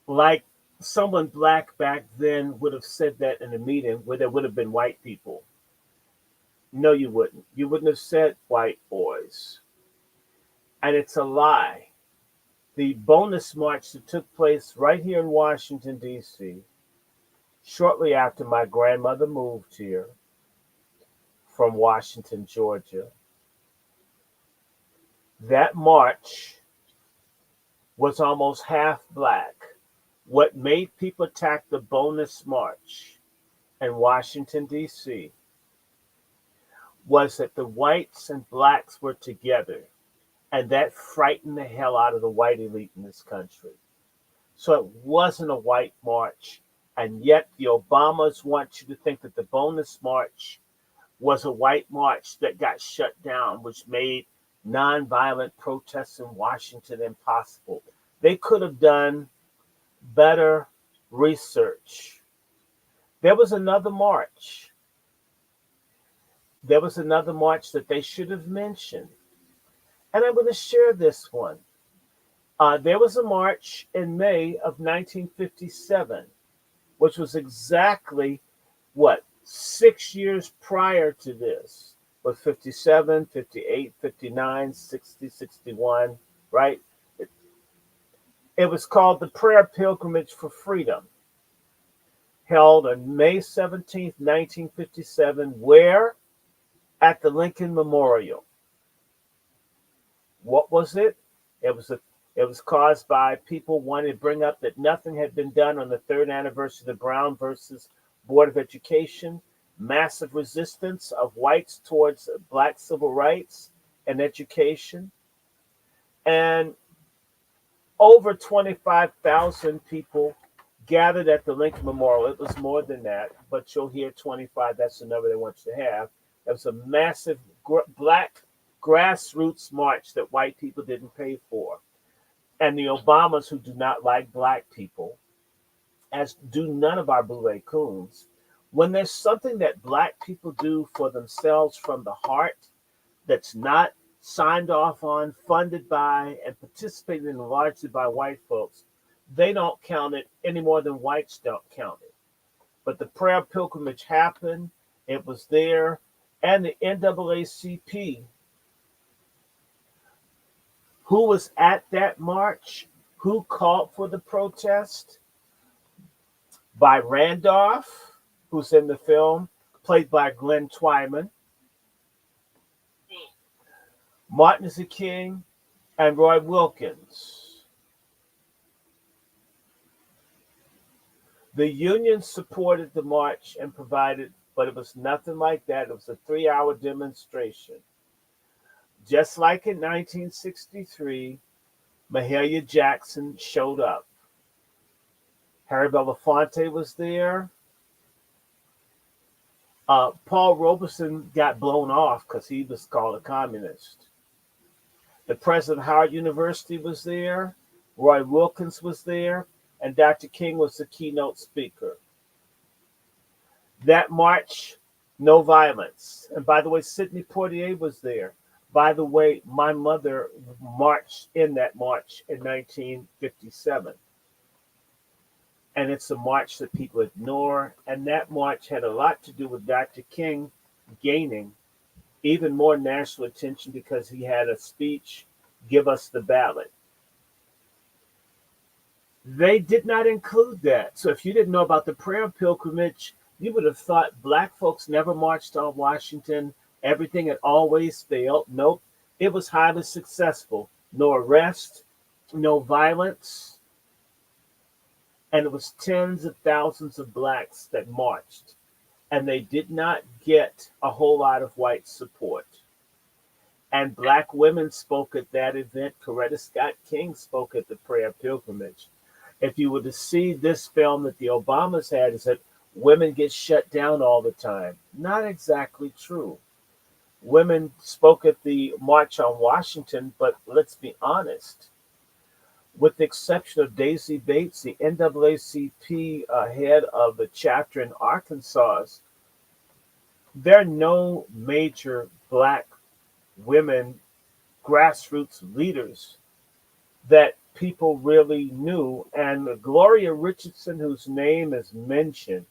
Speaker 1: Like someone black back then would have said that in a meeting where there would have been white people. No, you wouldn't. You wouldn't have said white boys. And it's a lie. The bonus march that took place right here in Washington, D.C., shortly after my grandmother moved here from Washington, Georgia, that march was almost half black. What made people attack the bonus march in Washington, D.C., was that the whites and blacks were together, and that frightened the hell out of the white elite in this country. So it wasn't a white march, and yet the Obamas want you to think that the bonus march was a white march that got shut down, which made nonviolent protests in Washington impossible. They could have done better research. There was another march. There was another march that they should have mentioned. And I'm going to share this one. There was a march in May of 1957, which was exactly what, 6 years prior to this was 57, 58, 59, 60, 61, right? It, it was called the Prayer Pilgrimage for Freedom, held on May 17th, 1957, where? At the Lincoln Memorial. What was it? It was a it was caused by people wanting to bring up that nothing had been done on the third anniversary of the Brown versus Board of Education, massive resistance of whites towards black civil rights and education, and over 25,000 people gathered at the Lincoln Memorial. It was more than that, but you'll hear 25. That's the number they want you to have. It was a massive black grassroots march that white people didn't pay for. And the Obamas, who do not like black people, as do none of our boule coons, when there's something that black people do for themselves from the heart that's not signed off on, funded by, and participated in largely by white folks, they don't count it any more than whites don't count it. But the prayer pilgrimage happened, it was there, and the NAACP, who was at that march, who called for the protest, by Randolph, who's in the film, played by Glenn Twyman, Martin Luther King, and Roy Wilkins. The union supported the march and provided, but it was nothing like that. It was a 3-hour demonstration. Just like in 1963, Mahalia Jackson showed up. Harry Belafonte was there. Paul Robeson got blown off because he was called a communist. The president of Howard University was there. Roy Wilkins was there. And Dr. King was the keynote speaker. That march, no violence. And by the way, Sidney Poitier was there. By the way, my mother marched in that march in 1957. And it's a march that people ignore. And that march had a lot to do with Dr. King gaining even more national attention because he had a speech, "Give us the ballot." They did not include that. So if you didn't know about the prayer pilgrimage, you would have thought black folks never marched on Washington. Everything had always failed. Nope. It was highly successful. No arrest, no violence. And it was tens of thousands of blacks that marched. And they did not get a whole lot of white support. And black women spoke at that event. Coretta Scott King spoke at the prayer pilgrimage. If you were to see this film that the Obamas had, is that women get shut down all the time. Not exactly true. Women spoke at the March on Washington, but let's be honest. With the exception of Daisy Bates, the NAACP head of the chapter in Arkansas, there are no major black women grassroots leaders that people really knew. And Gloria Richardson, whose name is mentioned,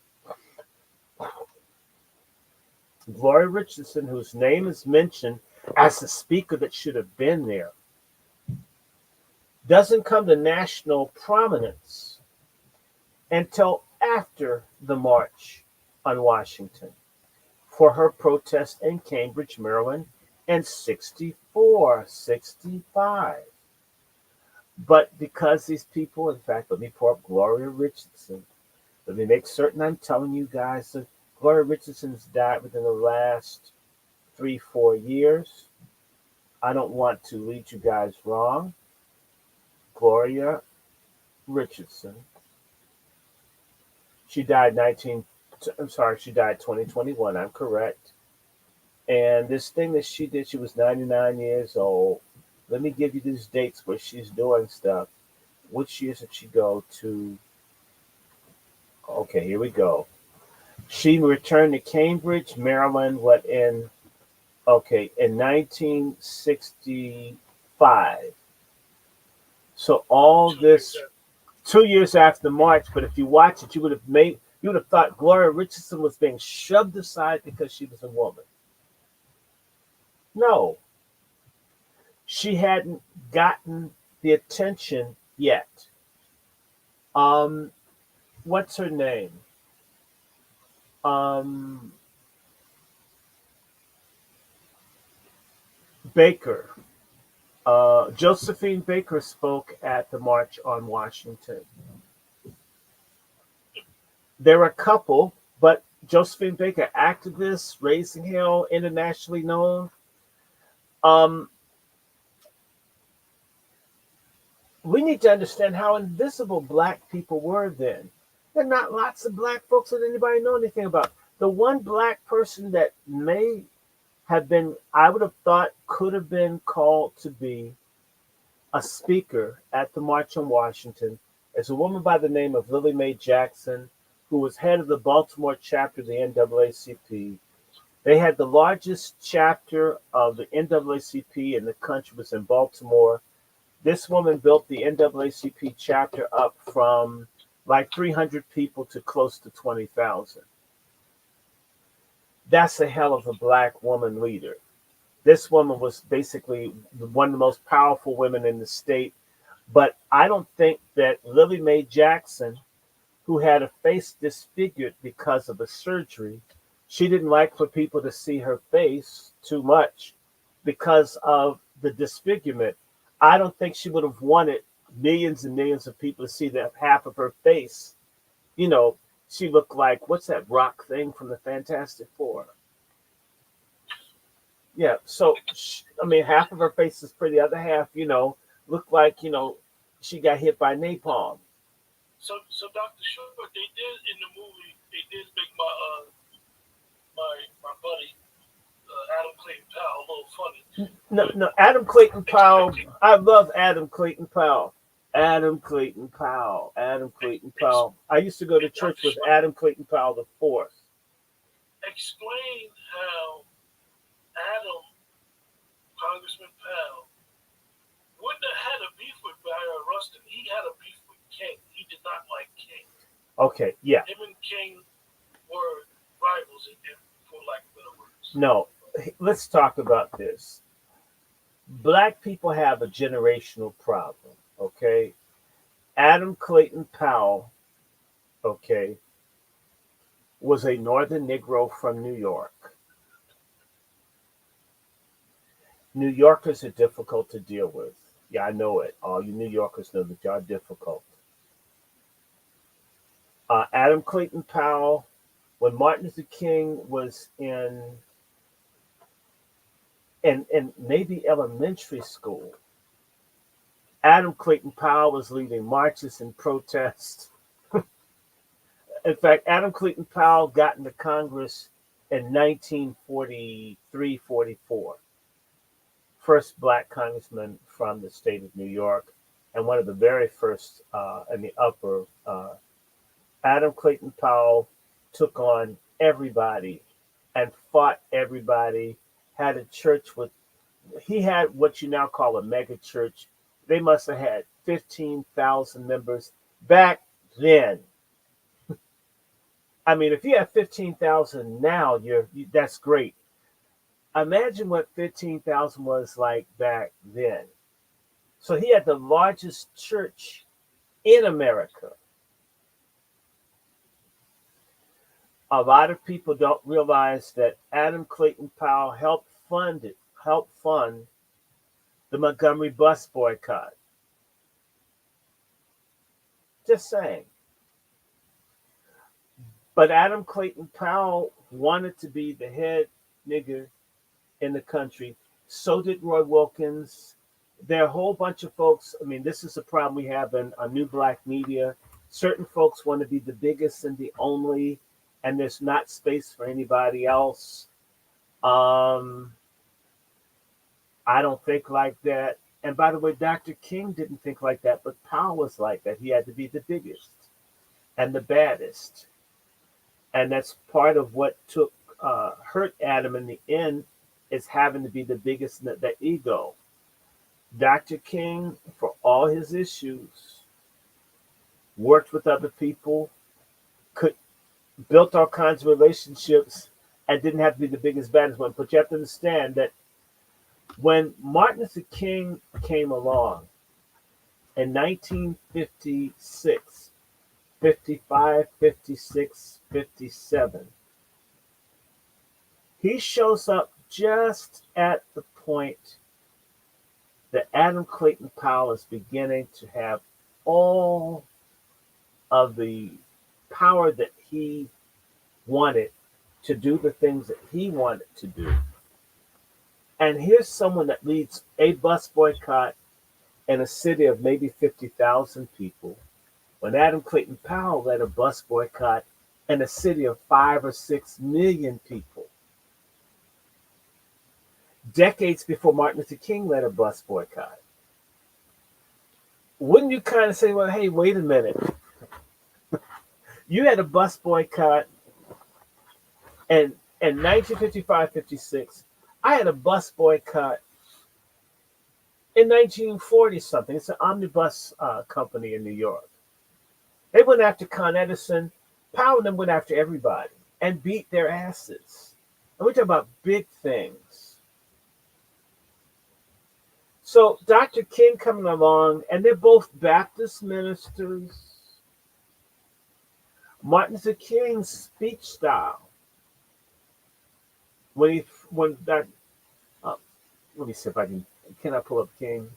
Speaker 1: as the speaker that should have been there, doesn't come to national prominence until after the March on Washington for her protest in Cambridge, Maryland in 64, 65. But because these people, in fact, let me pull up Gloria Richardson. Let me make certain I'm telling you guys that Gloria Richardson's died within the last 3-4 years. I don't want to lead you guys wrong. Gloria Richardson. She died 2021. I'm correct. And this thing that she did, she was 99 years old. Let me give you these dates where she's doing stuff. Which years did she go to? Okay, here we go. She returned to Cambridge, Maryland, in 1965. So all this 2 years after the march, but if you watch it, you would have You would have thought Gloria Richardson was being shoved aside because she was a woman. No, she hadn't gotten the attention yet. Um, what's her name? Um, Baker. Josephine Baker spoke at the March on Washington. There were a couple, but Josephine Baker, activist, raising hell, internationally known. Um, we need to understand how invisible black people were then. There are not lots of black folks that anybody know anything about. The one black person that may have been, I would have thought, could have been called to be a speaker at the March on Washington is a woman by the name of Lily Mae Jackson, who was head of the Baltimore chapter of the NAACP. They had the largest chapter of the NAACP in the country was in Baltimore. This woman built the NAACP chapter up from like 300 people to close to 20,000. That's a hell of a black woman leader. This woman was basically one of the most powerful women in the state. But I don't think that Lily Mae Jackson, who had a face disfigured because of a surgery, she didn't like for people to see her face too much because of the disfigurement. I don't think she would have wanted millions and millions of people to see that half of her face. You know, she looked like, what's that rock thing from the Fantastic Four? Yeah, so I mean, half of her face is pretty. The other half, looked like she got hit by napalm.
Speaker 2: So Doctor Short, they did in the movie. They did make my buddy Adam Clayton Powell a little funny.
Speaker 1: No,
Speaker 2: But
Speaker 1: no, Adam Clayton Powell.
Speaker 2: expecting
Speaker 1: I love Adam Clayton Powell. Adam Clayton Powell. Adam Clayton
Speaker 2: ex,
Speaker 1: Powell. I used to go to church
Speaker 2: Doctor
Speaker 1: with
Speaker 2: Short,
Speaker 1: Adam Clayton Powell the fourth.
Speaker 2: explain how Adam Congressman Powell wouldn't have had a beef with Barry Rustin. He had a beef with King. He did not like King.
Speaker 1: Okay, yeah,
Speaker 2: Him and King were rivals, for lack of better words.
Speaker 1: no. Let's talk about this. Black people have a generational problem. Okay, Adam Clayton Powell. Okay, was a Northern Negro from New York. New Yorkers are difficult to deal with. Yeah, I know it. All you New Yorkers know that y'all difficult. Adam Clayton Powell, when Martin Luther King was in maybe elementary school, Adam Clayton Powell was leading marches and protests. In fact, Adam Clayton Powell got into Congress in 1943-44. First black congressman from the state of New York, and one of the very first in the upper. Adam Clayton Powell took on everybody and fought everybody. Had a church with, he had what you now call a mega church. They must have had 15,000 members back then. I mean, if you have 15,000 now, that's great. Imagine what 15,000 was like back then. So he had the largest church in America. A lot of people don't realize that Adam Clayton Powell helped fund the Montgomery bus boycott. Just saying. But Adam Clayton Powell wanted to be the head nigger in the country. So did Roy Wilkins. There are a whole bunch of folks. I mean, this is a problem we have in our new black media. Certain folks want to be the biggest and the only, and there's not space for anybody else. I don't think like that. And by the way, Dr. King didn't think like that, but Powell was like that. He had to be the biggest and the baddest. And that's part of what hurt Adam in the end, is having to be the biggest, the ego. Dr. King, for all his issues, worked with other people, could built all kinds of relationships, and didn't have to be the biggest, baddest one. But you have to understand that when Martin Luther King came along in 1956, 55, 56, 57, he shows up just at the point that Adam Clayton Powell is beginning to have all of the power that he wanted to do the things that he wanted to do. And here's someone that leads a bus boycott in a city of maybe 50,000 people, when Adam Clayton Powell led a bus boycott in a city of 5 or 6 million people. Decades before Martin Luther King led a bus boycott. Wouldn't you kind of say, well, hey, wait a minute. You had a bus boycott in 1955, 56. I had a bus boycott in 1940 something. It's an omnibus company in New York. They went after Con Edison. Powell and them went after everybody and beat their asses. And we're talking about big things. So Dr. King coming along, and they're both Baptist ministers. Martin Luther King's speech style, when that, let me see if can I pull up King?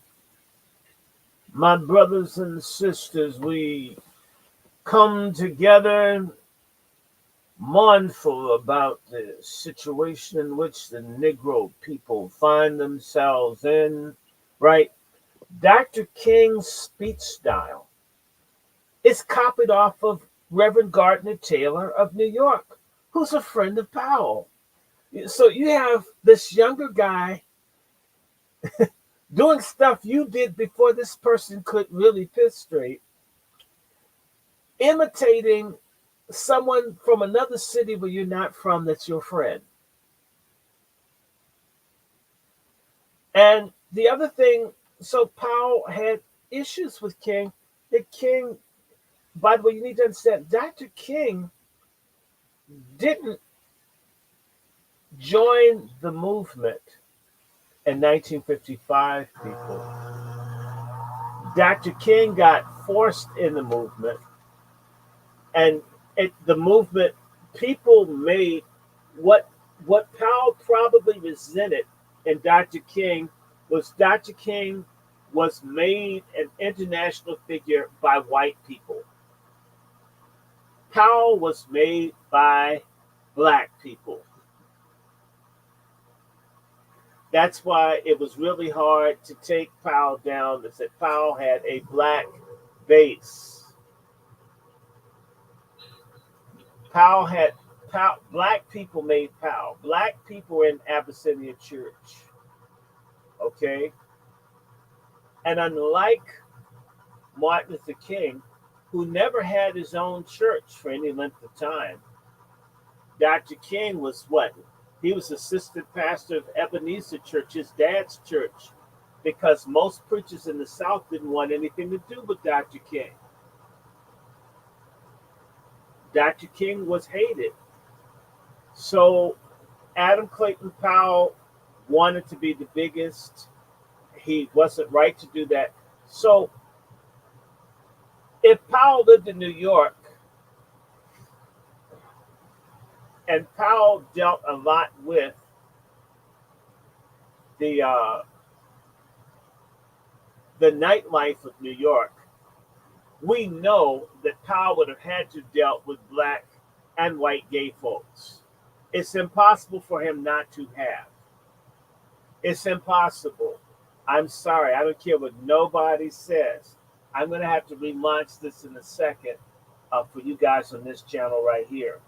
Speaker 1: My brothers and sisters, we come together mournful about the situation in which the Negro people find themselves in, right? Dr. King's speech style is copied off of Reverend Gardner Taylor of New York, who's a friend of Powell. So you have this younger guy doing stuff you did before this person could really piss straight, imitating someone from another city where you're not from that's your friend. And the other thing, so Powell had issues with King. The King, by the way, you need to understand, Dr. King didn't join the movement in 1955, people. Dr. King got forced in the movement, and the movement, people made what Powell probably resented in Dr. King was made an international figure by white people. Powell was made by black people. That's why it was really hard to take Powell down. That said, Powell had a black base. Black people made Powell. Black people were in Abyssinia Church. Okay? And unlike Martin Luther King, who never had his own church for any length of time, Dr. King was what? He was assistant pastor of Ebenezer Church, his dad's church, because most preachers in the South didn't want anything to do with Dr. King. Dr. King was hated. So Adam Clayton Powell wanted to be the biggest. He wasn't right to do that. So if Powell lived in New York, and Powell dealt a lot with the nightlife of New York, we know that Powell would have had to dealt with black and white gay folks. It's impossible for him not to have. It's impossible. I'm sorry. I don't care what nobody says. I'm going to have to relaunch this in a second for you guys on this channel right here.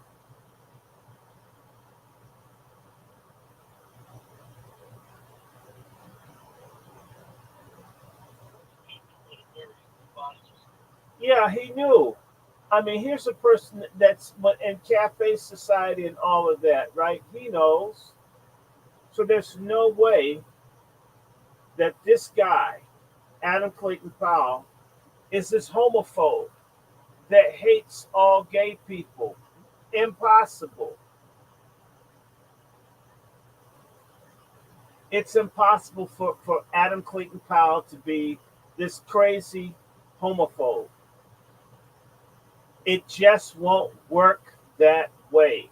Speaker 1: Yeah, he knew. I mean, here's a person that's in cafe society and all of that, right? He knows. So there's no way that this guy, Adam Clayton Powell, is this homophobe that hates all gay people. impossible. It's impossible for Adam Clayton Powell to be this crazy homophobe. It just won't work that way.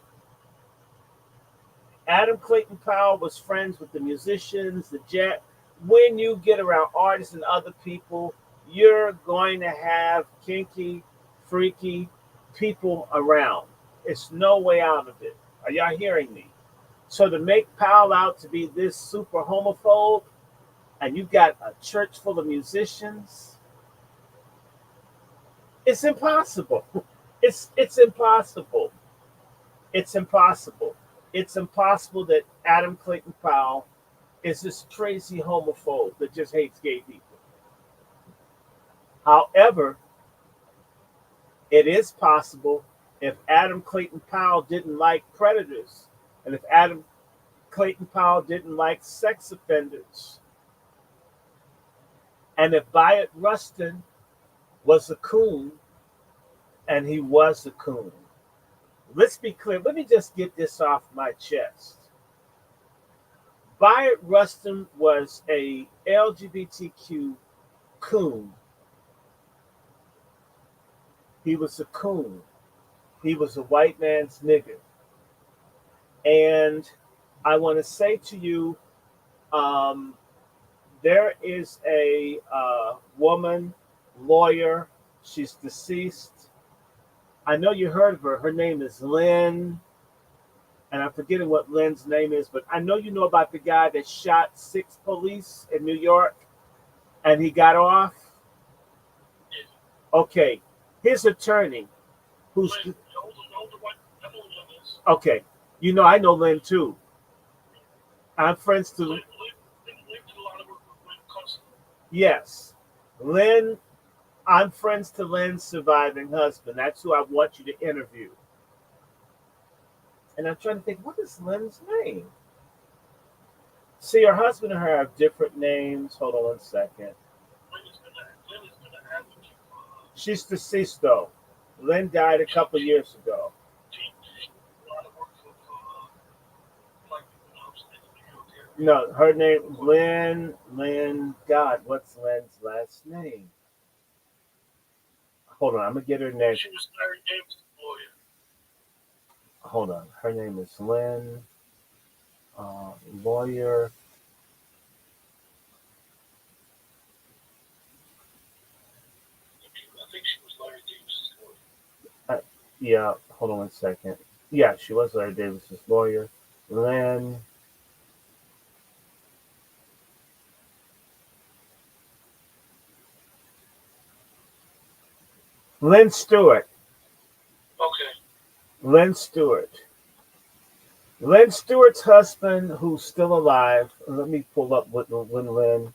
Speaker 1: Adam Clayton Powell was friends with the musicians, the jet. When you get around artists and other people, you're going to have kinky, freaky people around. It's no way out of it. Are y'all hearing me? So to make Powell out to be this super homophobe, and you got a church full of musicians, it's impossible. It's impossible. It's impossible. It's impossible that Adam Clayton Powell is this crazy homophobe that just hates gay people. However, it is possible if Adam Clayton Powell didn't like predators, and if Adam Clayton Powell didn't like sex offenders, and if Bayard Rustin was a coon, and he was a coon. Let's be clear. Let me just get this off my chest. Bayard Rustin was a LGBTQ coon. He was a coon. He was a white man's nigger. And I want to say to you, there is a woman, lawyer. She's deceased. I know you heard of her. Her name is Lynn. And I'm forgetting what Lynn's name is, but I know you know about the guy that shot 6 police in New York and he got off. Okay. His attorney, who's. Okay. You know, I know Lynn too. I'm friends to. Yes. Lynn, I'm friends to Lynn's surviving husband. That's who I want you to interview. And I'm trying to think, what is Lynn's name? See, her husband and her have different names. Hold on one second. She's deceased, though. Lynn died a couple years ago. No, her name, Lynn, God, what's Lynn's last name? Hold on, I'm going to get her name.
Speaker 2: She was Larry Davis' lawyer.
Speaker 1: Hold on, her name is Lynn, lawyer.
Speaker 2: I think she was Larry Davis' lawyer.
Speaker 1: Yeah, hold on one second. Yeah, she was Larry Davis's lawyer. Lynn. Lynn Stewart.
Speaker 2: Okay.
Speaker 1: Lynn Stewart. Lynn Stewart's husband, who's still alive. Let me pull up when Lynn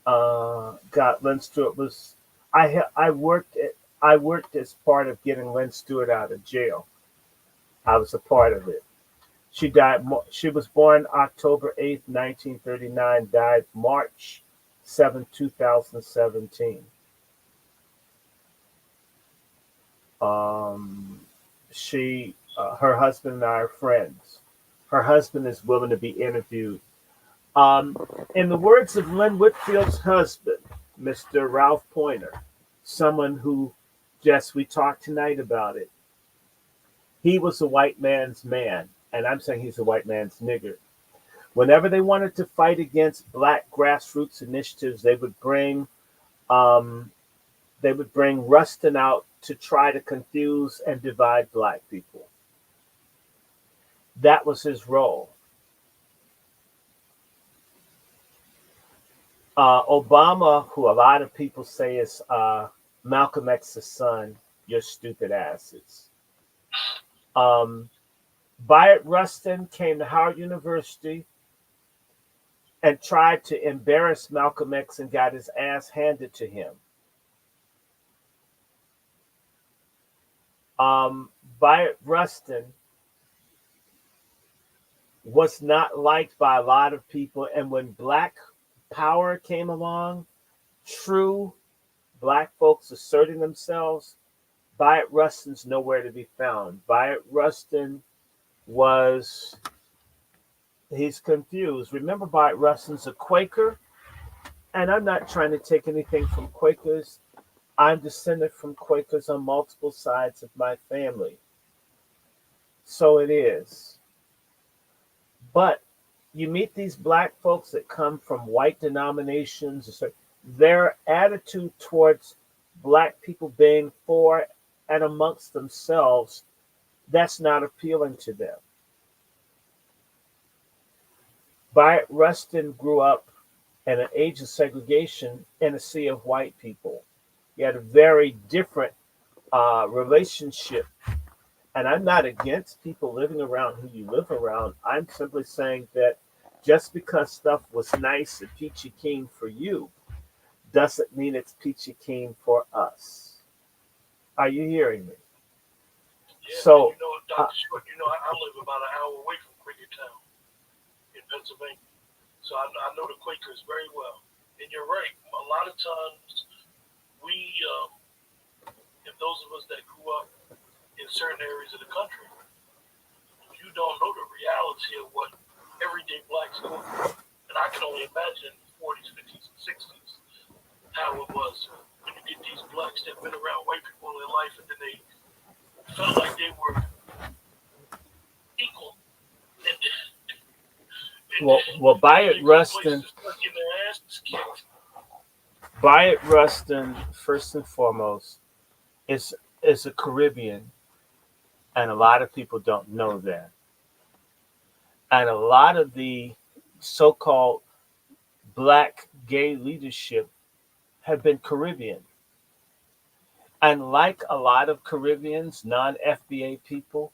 Speaker 1: got Lynn Stewart was. I worked as part of getting Lynn Stewart out of jail. I was a part of it. She died. She was born October 8th, 1939. Died March 7th, 2017. Her husband and I are friends. Her husband is willing to be interviewed. In the words of Lynn Whitfield's husband, Mr. Ralph Pointer, someone who we talked tonight about it. He was a white man's man, and I'm saying he's a white man's nigger. Whenever they wanted to fight against black grassroots initiatives, they would bring Rustin out to try to confuse and divide black people. That was his role. Obama, who a lot of people say is Malcolm X's son, you're stupid asses. Bayard Rustin came to Howard University and tried to embarrass Malcolm X and got his ass handed to him. Bayard Rustin was not liked by a lot of people, and when Black Power came along, true Black folks asserting themselves, Byatt Rustin's nowhere to be found. Byatt Rustin was, he's confused. Remember, Byatt Rustin's a Quaker, and I'm not trying to take anything from Quakers. I'm descended from Quakers on multiple sides of my family. So it is. But you meet these black folks that come from white denominations, so their attitude towards black people being for and amongst themselves, that's not appealing to them. Byatt Rustin grew up in an age of segregation in a sea of white people. He had a very different relationship. And I'm not against people living around who you live around. I'm simply saying that just because stuff was nice and peachy keen for you doesn't mean it's peachy keen for us. Are you hearing me?
Speaker 2: Yeah, and
Speaker 1: So, uh,
Speaker 2: Dr. Short, I live about an hour away from Quakertown in Pennsylvania. So I know the Quakers very well. And you're right. A lot of times, we, and those of us that grew up in certain areas of the country, you don't know the reality of what everyday blacks go through. And I can only imagine in the 40s, 50s, and 60s how it was when you get these blacks that been around white people in their life and then they felt like they were equal. And,
Speaker 1: well,
Speaker 2: then
Speaker 1: Byatt
Speaker 2: they go
Speaker 1: Rustin,
Speaker 2: places getting their asses kicked.
Speaker 1: Byatt Rustin, first and foremost, is is a Caribbean, and a lot of people don't know that. And a lot of the so-called black gay leadership have been Caribbean. And like a lot of Caribbeans, non FBA people,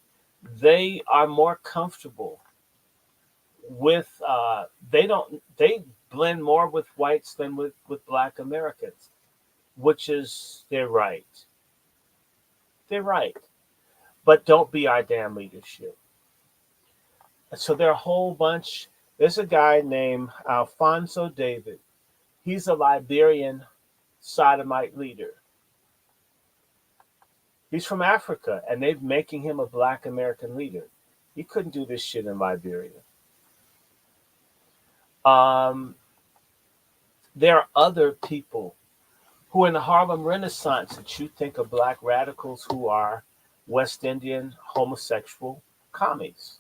Speaker 1: they are more comfortable with, they blend more with whites than with black Americans, which is their right. They're right. But don't be our damn leadership. So there are a whole bunch. There's a guy named Alfonso David. He's a Liberian sodomite leader. He's from Africa, and they're making him a black American leader. He couldn't do this shit in Liberia. Um, there are other people who, in the Harlem Renaissance, that you think of black radicals who are West Indian homosexual commies,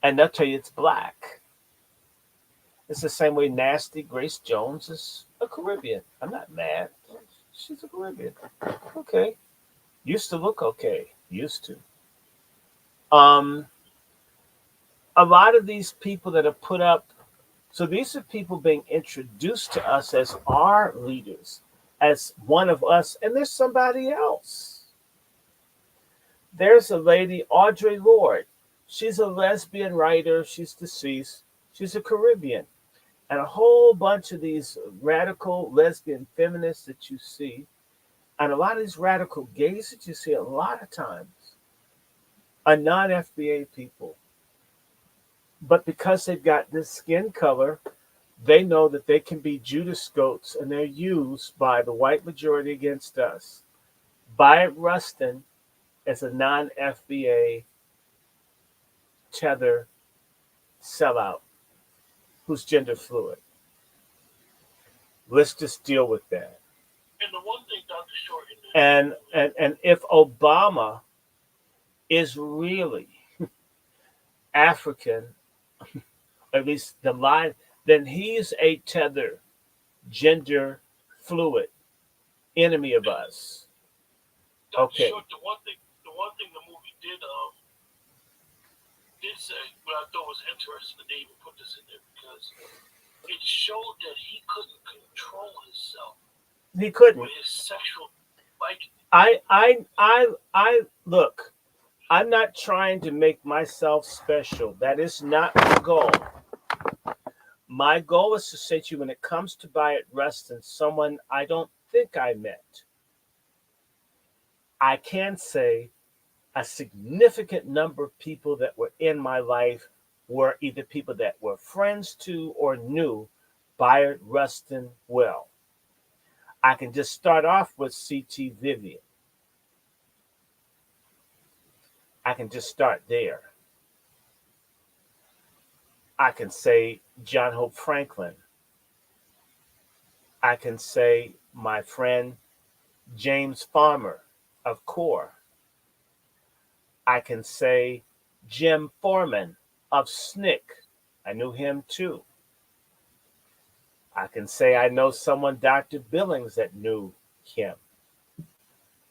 Speaker 1: and they'll tell you it's black. It's the same way Nasty Grace Jones is a Caribbean. I'm not mad. She's a Caribbean. Okay. Used to look okay. Used to. Um, a lot of these people that are put up, so these are people being introduced to us as our leaders, as one of us, and there's somebody else. There's a lady, Audre Lorde. She's a lesbian writer. She's deceased. She's a Caribbean. And a whole bunch of these radical lesbian feminists that you see, and a lot of these radical gays that you see a lot of times, are non FBA people. But because they've got this skin color, they know that they can be Judas goats, and they're used by the white majority against us. Byatt Rustin is a non FBA tether sellout who's gender fluid. Let's just deal with that.
Speaker 2: And the one thing, Dr. Short,
Speaker 1: And if Obama is really African, at least the line, then he's a tether, gender fluid enemy of us.
Speaker 2: Dr.
Speaker 1: Okay.
Speaker 2: Short, the one thing the movie did say, what I thought was interesting that they even put this in there because it showed that he couldn't control himself
Speaker 1: He couldn't.
Speaker 2: with his sexual, like,
Speaker 1: I look. I'm not trying to make myself special. That is not my goal. My goal is to say to you, when it comes to Byatt Rustin, someone I don't think I met, I can say a significant number of people that were in my life were either people that were friends to or knew Byatt Rustin well. I can just start off with C.T. Vivian. I can just start there. I can say John Hope Franklin. I can say my friend James Farmer of CORE. I can say Jim Foreman of SNCC. I knew him too. I can say I know someone, Dr. Billings, that knew him.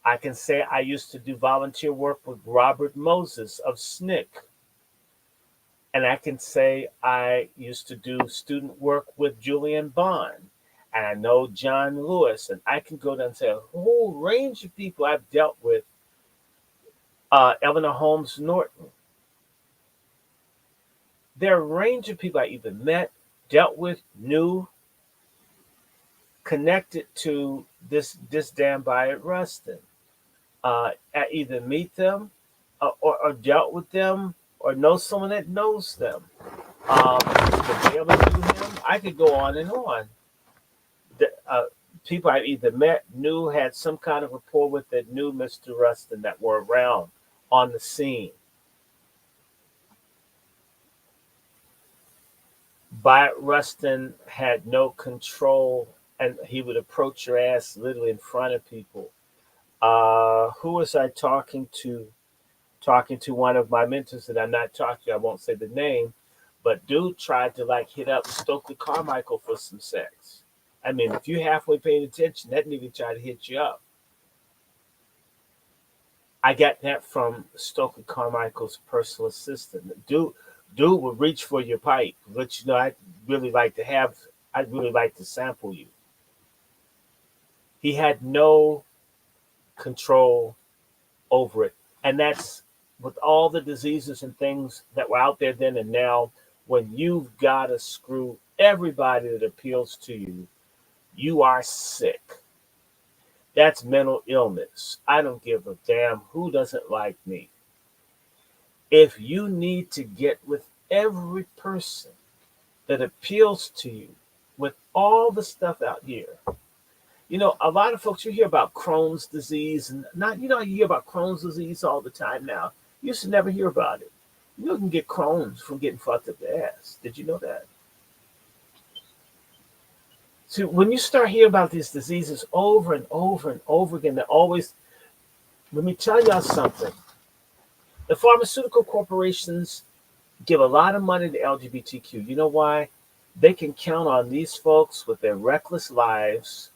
Speaker 1: I can say I used to do volunteer work with Robert Moses of SNCC. And I can say I used to do student work with Julian Bond. And I know John Lewis. And I can go down and say a whole range of people I've dealt with. Eleanor Holmes Norton. There are a range of people I either met, dealt with, knew, connected to this damn guy at Rustin. I either meet them or dealt with them or know someone that knows them. To be able to do him, I could go on and on. People I either met, knew, had some kind of rapport with that knew Mr. Rustin that were around on the scene. By Rustin had no control, and he would approach your ass literally in front of people. Who was I talking to? Talking to one of my mentors that I'm not talking to. I won't say the name, but dude tried to like hit up Stokely Carmichael for some sex. I mean, if you halfway paying attention, that nigga tried to hit you up. I got that from Stokely Carmichael's personal assistant. Dude would reach for your pipe, but you know, I'd really like to sample you. He had no control over it. And that's with all the diseases and things that were out there then and now, when you've got to screw everybody that appeals to you, you are sick. That's mental illness. I don't give a damn who doesn't like me. If you need to get with every person that appeals to you with all the stuff out here, you know, a lot of folks, you hear about Crohn's disease, and not, you know, you hear about Crohn's disease all the time now. You used to never hear about it. You can get Crohn's from getting fucked up the ass. Did you know that? So when you start hearing about these diseases over and over and over again, they're always, let me tell y'all something. The pharmaceutical corporations give a lot of money to LGBTQ. You know why? They can count on these folks with their reckless lives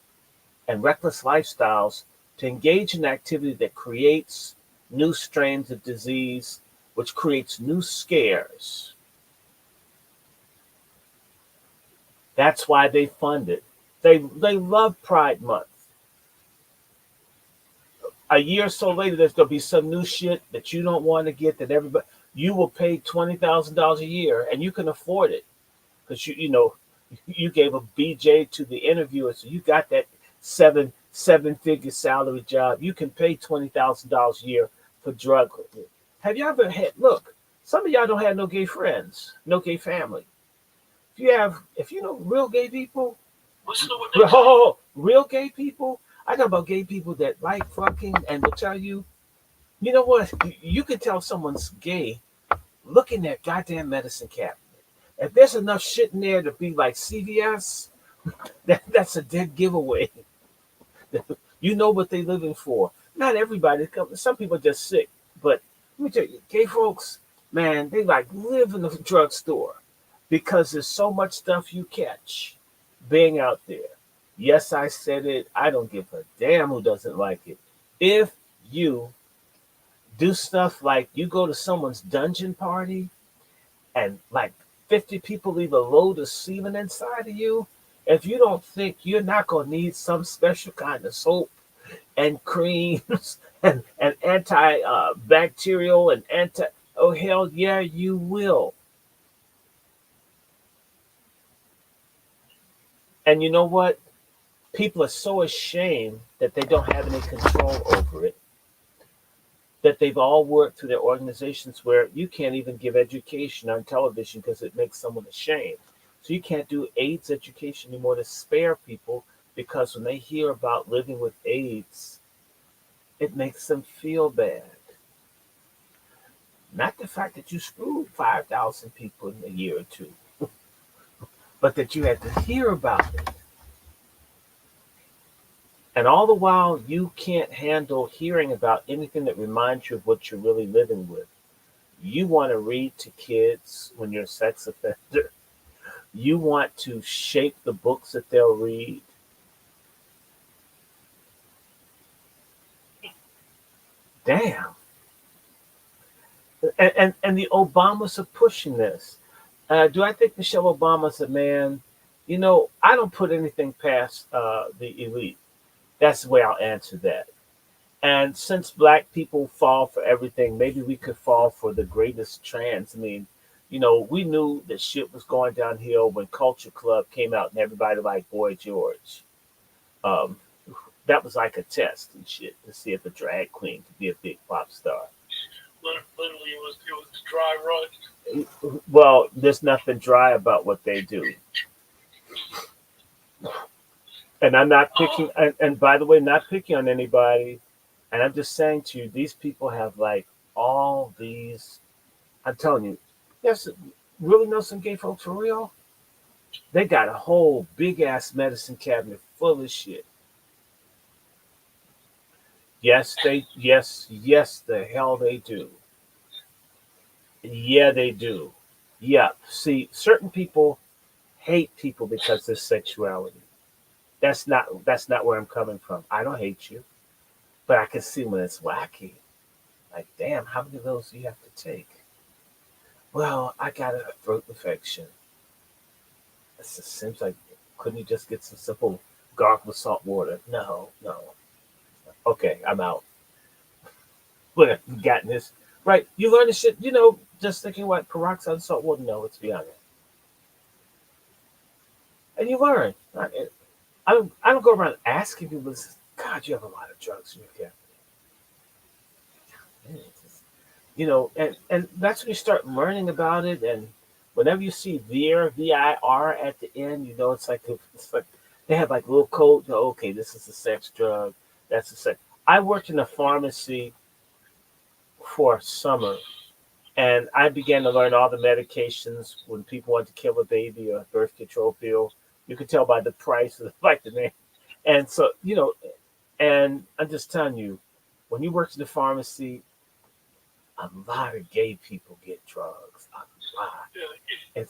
Speaker 1: and reckless lifestyles to engage in activity that creates new strains of disease, which creates new scares. That's why they fund it. They love Pride Month. A year or so later, there's going to be some new shit that you don't want to get that everybody, you will pay $20,000 a year and you can afford it because you know, you gave a BJ to the interviewer. So you got that seven-figure salary job. You can pay $20,000 a year for drug. Have you ever had, look, some of y'all don't have no gay friends, no gay family. If you know real gay people, real gay people, I know about gay people that like fucking and will tell you, you know what? You can tell someone's gay. Look in that goddamn medicine cabinet. If there's enough shit in there to be like CVS, that's a dead giveaway. You know what they're living for. Not everybody. Some people are just sick. But let me tell you, gay folks, man, they like live in the drugstore because there's so much stuff you catch being out there. Yes, I said it. I don't give a damn who doesn't like it. If you do stuff like you go to someone's dungeon party and like 50 people leave a load of semen inside of you, if you don't think you're not going to need some special kind of soap and creams and antibacterial and oh, hell yeah, you will. And you know what? People are so ashamed that they don't have any control over it, that they've all worked through their organizations where you can't even give education on television because it makes someone ashamed. So you can't do AIDS education anymore to spare people because when they hear about living with AIDS, it makes them feel bad. Not the fact that you screwed 5,000 people in a year or two, but that you had to hear about it. And all the while, you can't handle hearing about anything that reminds you of what you're really living with. You want to read to kids when you're a sex offender. You want to shape the books that they'll read. Damn. And the Obamas are pushing this. Do I think Michelle Obama's a man? I don't put anything past the elite. That's the way I'll answer that. And since black people fall for everything, maybe we could fall for the greatest trans. I mean, we knew that shit was going downhill when Culture Club came out and everybody liked Boy George. Um, that was like a test and shit to see if a drag queen could be a big pop star.
Speaker 2: Literally, it was the dry run.
Speaker 1: Well, there's nothing dry about what they do. And I'm not picking, and by the way, not picking on anybody. And I'm just saying to you, these people have like all these. I'm telling you, yes, really know some gay folks for real? They got a whole big ass medicine cabinet full of shit. Yes, the hell they do. Yeah, they do. Yeah. See, certain people hate people because of their sexuality. That's not where I'm coming from. I don't hate you, but I can see when it's wacky. Like, damn, how many of those do you have to take? Well, I got a throat infection. It just seems like, couldn't you just get some simple gargle with salt water? No, no. Okay, I'm out. But you got this right. You learn the shit. Just thinking what peroxide and salt water. No, let's be honest. And you learn. I don't go around asking people. God, you have a lot of drugs in your cabinet. And that's when you start learning about it. And whenever you see VIR at the end, it's like they have like little code. Okay, this is a sex drug. That's a sex. I worked in a pharmacy for a summer, and I began to learn all the medications when people want to kill a baby or a birth control pill. You could tell by the price, like the name. And so, and I'm just telling you, when you work in the pharmacy, a lot of gay people get drugs. A lot.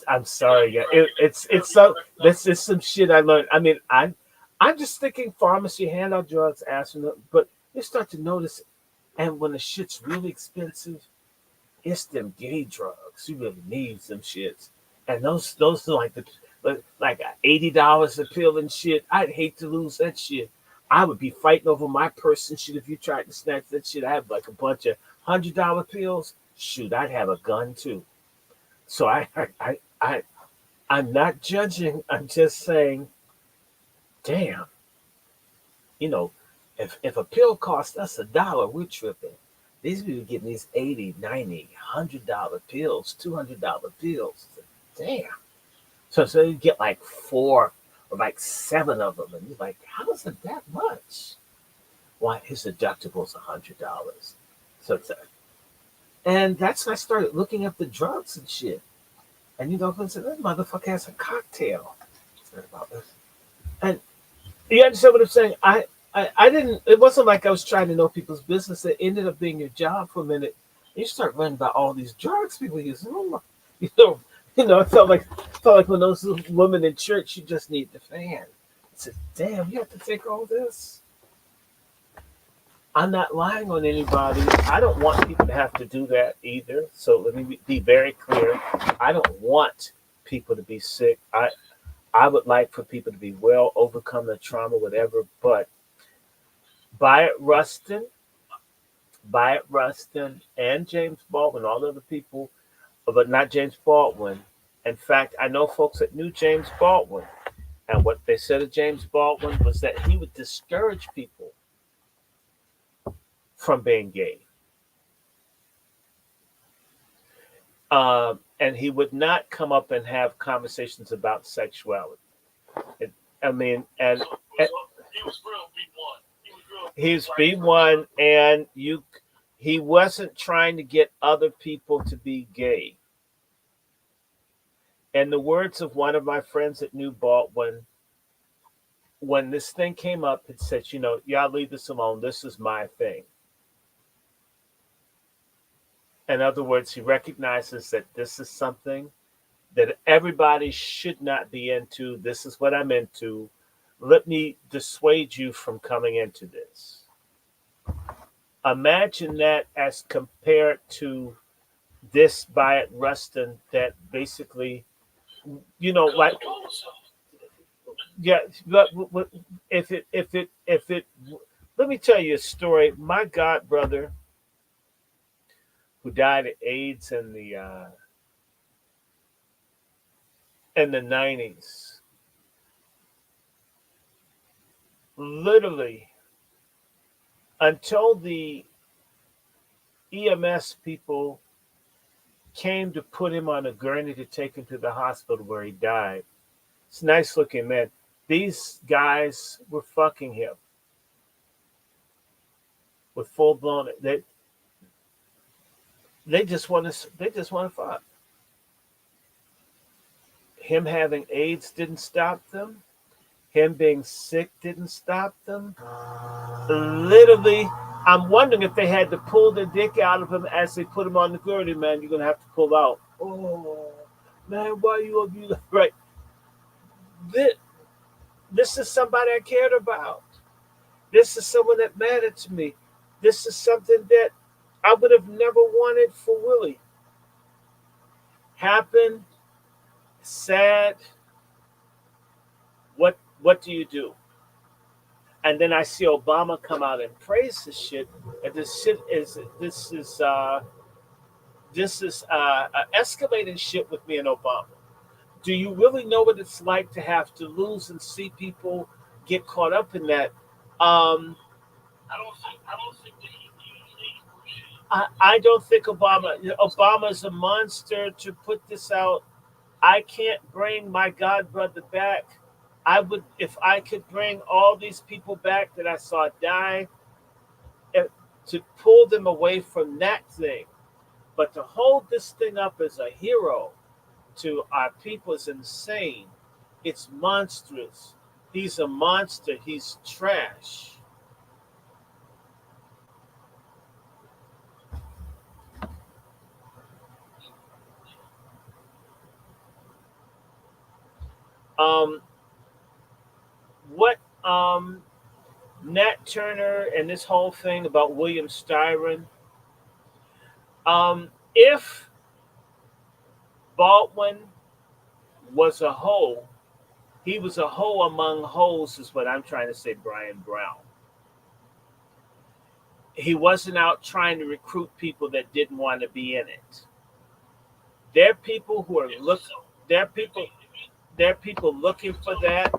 Speaker 1: I'm sorry, yeah. It's so. This is some shit I learned. I mean, I'm just thinking pharmacy hand out drugs, asking them, but you start to notice, and when the shit's really expensive, it's them gay drugs. You really need some shits, and those are like $80 a pill and shit. I'd hate to lose that shit. I would be fighting over my purse and shit if you tried to snatch that shit. I have like a bunch of $100 pills. Shoot, I'd have a gun too. So I'm not judging. I'm just saying, damn, you know, if a pill costs us $1, we're tripping. These people getting these 80, 90, $100 pills, $200 pills. Damn. So you get like 4 or like 7 of them, and you're like, how is it that much? Why his deductible's $100. So and that's when I started looking up the drugs and shit. And this motherfucker has a cocktail. And you understand what I'm saying? I didn't. It wasn't like I was trying to know people's business. It ended up being your job for a minute. You start learning about all these drugs people use. You know, it felt like when those women in church, you just need the fan. I said, damn, you have to take all this. I'm not lying on anybody. I don't want people to have to do that either. So let me be very clear. I don't want people to be sick. I would like for people to be well, overcome the trauma, whatever. But buy it, Rustin, and James Baldwin, all the other people, but not James Baldwin. In fact, I know folks that knew James Baldwin, and what they said of James Baldwin was that he would discourage people from being gay. And he would not come up and have conversations about sexuality. It, I mean, and
Speaker 2: He was real B1. He was real
Speaker 1: he's
Speaker 2: like,
Speaker 1: B1, and He wasn't trying to get other people to be gay. In the words of one of my friends at New Baldwin, when this thing came up, it said, y'all leave this alone. This is my thing. In other words, he recognizes that this is something that everybody should not be into. This is what I'm into. Let me dissuade you from coming into this. Imagine that as compared to this by it Rustin that basically, like, yeah, but if it, let me tell you a story. My god brother, who died of AIDS in the 90s, literally until the EMS people came to put him on a gurney to take him to the hospital where he died. It's a nice looking man. These guys were fucking him with full blown. They just want to. They just want to fuck. Him having AIDS didn't stop them. Him being sick didn't stop them. Literally, I'm wondering if they had to pull the dick out of him as they put him on the gurney. Man, you're gonna have to pull out. Oh, man, why you abuse? Right. This, this is somebody I cared about. This is someone that mattered to me. This is something that I would have never wanted for Willie. Happened, sad. What do you do? And then I see Obama come out and praise this shit. And this is escalating shit with me and Obama. Do you really know what it's like to have to lose and see people get caught up in that? Um,
Speaker 2: I don't think that he usually bullshit.
Speaker 1: I don't think Obama's a monster to put this out. I can't bring my god brother back. I would if I could bring all these people back that I saw die, eh, to pull them away from that thing. But to hold this thing up as a hero to our people is insane. It's monstrous. He's a monster. He's trash. Um, what Nat Turner and this whole thing about William Styron. If Baldwin was a hoe, he was a hoe among hoes, is what I'm trying to say, Brian Brown. He wasn't out trying to recruit people that didn't want to be in it. There are people who are look. There are people. There are people looking for that,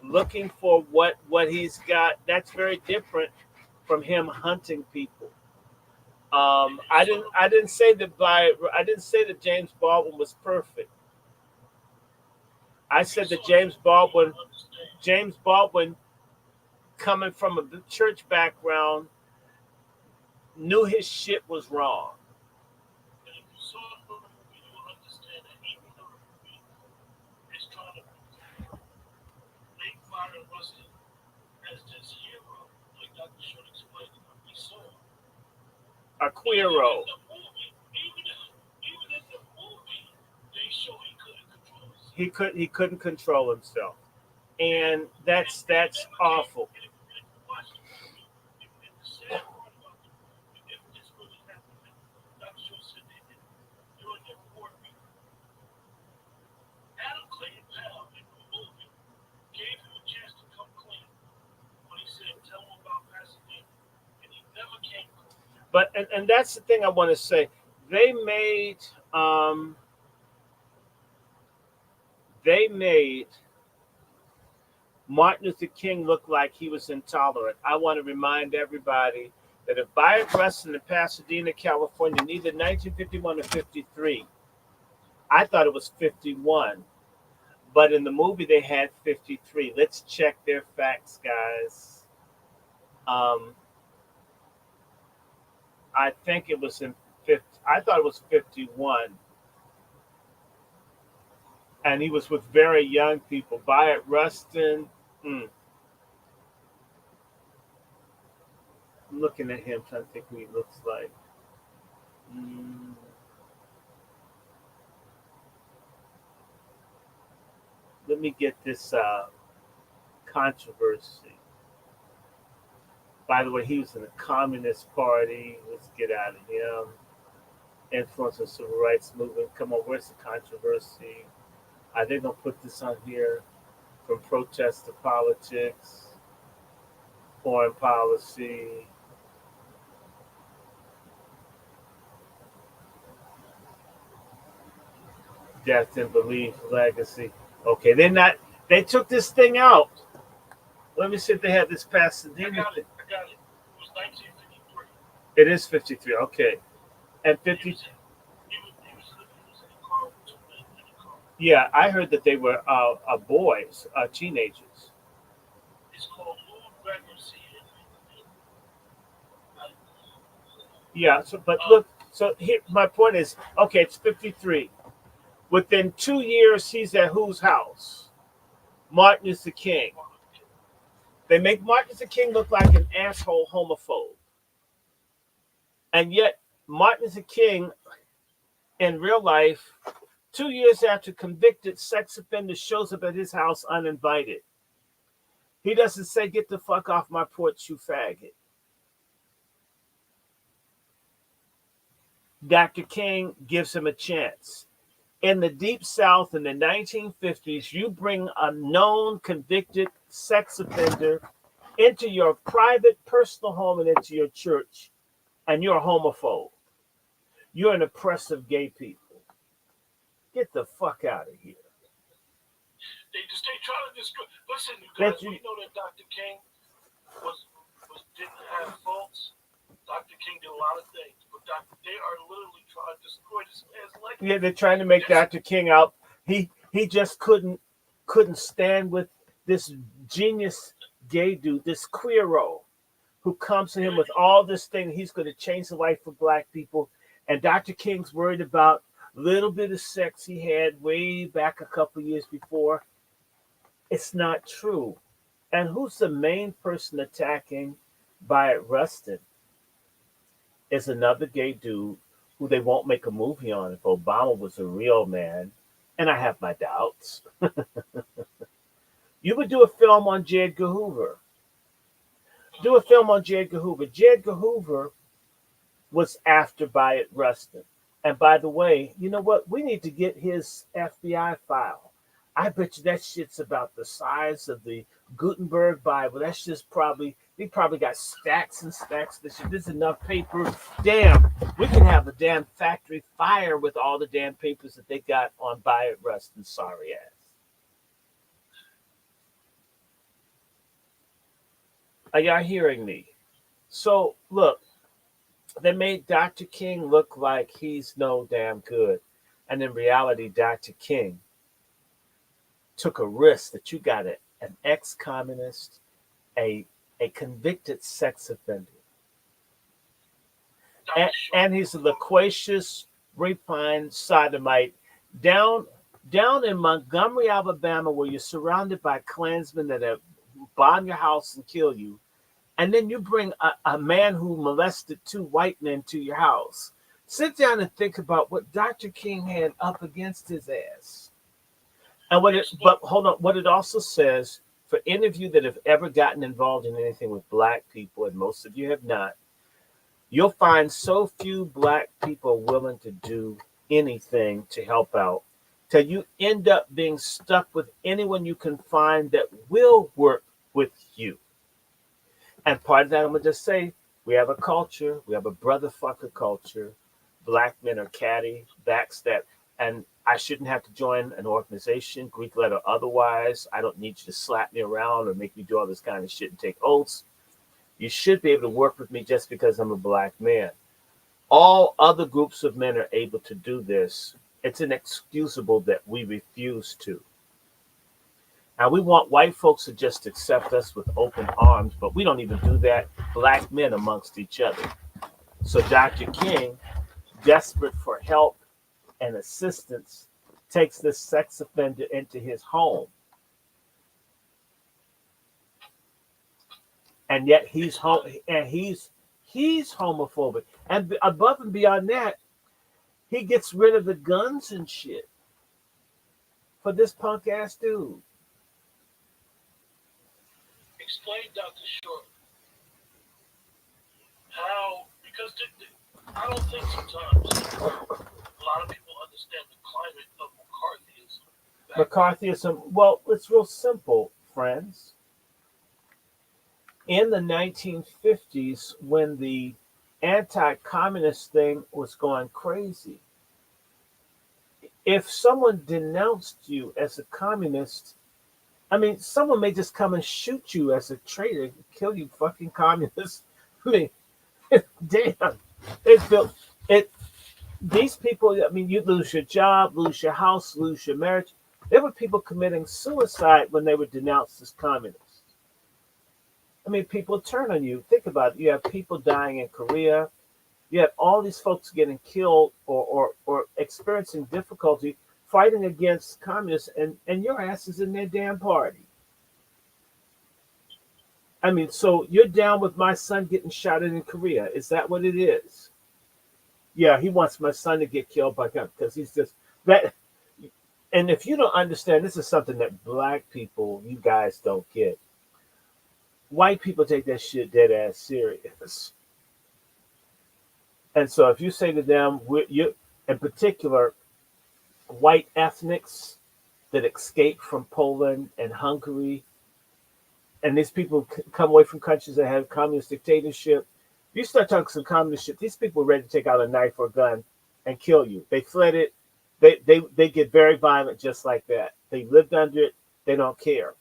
Speaker 1: looking for what he's got. That's very different from him hunting people. I didn't say that James Baldwin was perfect. I said that James Baldwin, coming from a church background, knew his shit was wrong.
Speaker 2: And if you saw it from the movie, you will understand that even though the movie is trying to make Myron Rustin as this hero, like Dr. Short explained in what we saw,
Speaker 1: A queero.
Speaker 2: even in the movie, they show he couldn't control himself.
Speaker 1: He couldn't control himself, and that's awful.
Speaker 2: And if you watch the movie, if the sad part about the movie, if this really happened, Dr. Short said they did during their board meeting, Adam Clayton Powell in the movie gave him a chance to come clean when he said, tell him about Pasadena. And he never came clean.
Speaker 1: But that's the thing I want to say. They made they made Martin Luther King look like he was intolerant. I want to remind everybody that if Bayard Rustin in Pasadena, California, neither 1951 or 53, I thought it was 51, but in the movie they had 53. Let's check their facts, guys. Um, I think it was in 50. I thought it was 51, and he was with very young people. By it, Rustin. Mm, I'm looking at him, trying to think who he looks like. Mm, let me get this controversy. By the way, he was in the Communist Party. Let's get out of him. Influence of civil rights movement. Come on, where's the controversy? Are they gonna put this on here? From protest to politics, foreign policy. Death and belief, legacy. Okay, they're not. They took this thing out. Let me see if they had this Pasadena thing.
Speaker 2: I got it. It was 1953.
Speaker 1: It is 53. Okay, and
Speaker 2: He
Speaker 1: 50.
Speaker 2: was in, he was in a car with two men in a car.
Speaker 1: Yeah, I heard that they were boys, teenagers.
Speaker 2: It's called Lou Gregory.
Speaker 1: Yeah. So, but look. So here, my point is, okay, it's 53. Within 2 years, he's at whose house? Martin Luther King. They make Martin Luther King look like an asshole homophobe. And yet, Martin Luther King, in real life, 2 years after convicted sex offender shows up at his house uninvited. He doesn't say, "Get the fuck off my porch, you faggot." Dr. King gives him a chance. In the Deep South in the 1950s, you bring a known convicted sex offender into your private personal home and into your church, and you're a homophobe. You're an oppressive gay people. Get the fuck out of here.
Speaker 2: They try to discourage. Listen, you
Speaker 1: That
Speaker 2: guys,
Speaker 1: you-
Speaker 2: we know that Dr. King was didn't have faults. Dr. King did a lot of things, but they are literally trying to destroy this man's legacy.
Speaker 1: Yeah, they're trying to make Dr. King out. He just couldn't stand with this genius gay dude, this queero, who comes to him with all this thing. He's going to change the life of black people, and Dr. King's worried about a little bit of sex he had way back a couple years before. It's not true. And who's the main person attacking Byatt Rustin? Is another gay dude who they won't make a movie on if Obama was a real man, and I have my doubts. You would do a film on J. Edgar Hoover. Do a film on J. Edgar Hoover. J. Edgar Hoover was after Byatt Rustin. And by the way, you know what? We need to get his FBI file. I bet you that shit's about the size of the Gutenberg Bible. That's just probably, he probably got stacks and stacks of this shit. This is enough paper. Damn, we can have a damn factory fire with all the damn papers that they got on Byatt Rustin's sorry ass. Are y'all hearing me? So, look, they made Dr. King look like he's no damn good. And in reality, Dr. King took a risk that you got an ex-communist, a convicted sex offender. And he's a loquacious, refined sodomite down in Montgomery, Alabama, where you're surrounded by Klansmen that have bomb your house and kill you. And then you bring a man who molested two white men to your house. Sit down and think about what Dr. King had up against his ass. And but hold on, what it also says, for any of you that have ever gotten involved in anything with black people, and most of you have not, you'll find so few black people willing to do anything to help out, till you end up being stuck with anyone you can find that will work with you. And part of that, I'm going to just say, we have a culture, we have a brotherfucker culture. Black men are catty, backstab, and I shouldn't have to join an organization, Greek letter otherwise. I don't need you to slap me around or make me do all this kind of shit and take oaths. You should be able to work with me just because I'm a black man. All other groups of men are able to do this. It's inexcusable that we refuse to. Now, we want white folks to just accept us with open arms, but we don't even do that, black men amongst each other. So Dr. King, desperate for help and assistance, takes this sex offender into his home, and yet he's home, and he's homophobic, and above and beyond that, he gets rid of the guns and shit for this punk ass dude.
Speaker 2: Explain, Dr. Short, how, because I don't think sometimes a lot of people understand the climate of McCarthyism.
Speaker 1: McCarthyism, well, it's real simple, friends. In the 1950s, when the anti communist thing was going crazy, if someone denounced you as a communist, I mean, someone may just come and shoot you as a traitor, kill you, fucking communist. I mean, damn, it built it. These people, I mean, you lose your job, lose your house, lose your marriage. There were people committing suicide when they were denounced as communists. I mean, people turn on you. Think about it. You have people dying in Korea. You have all these folks getting killed or experiencing difficulty fighting against communists, and your ass is in their damn party. I mean, so you're down with my son getting shot in Korea. Is that what it is? Yeah, he wants my son to get killed by gun because he's just that. And if you don't understand, this is something that black people, you guys don't get. White people take that shit dead ass serious. And so if you say to them, you, in particular, white ethnics that escaped from Poland and Hungary, and these people come away from countries that have communist dictatorship, you start talking some communist shit, these people are ready to take out a knife or a gun and kill you. They fled it. They get very violent just like that. They lived under it. They don't care.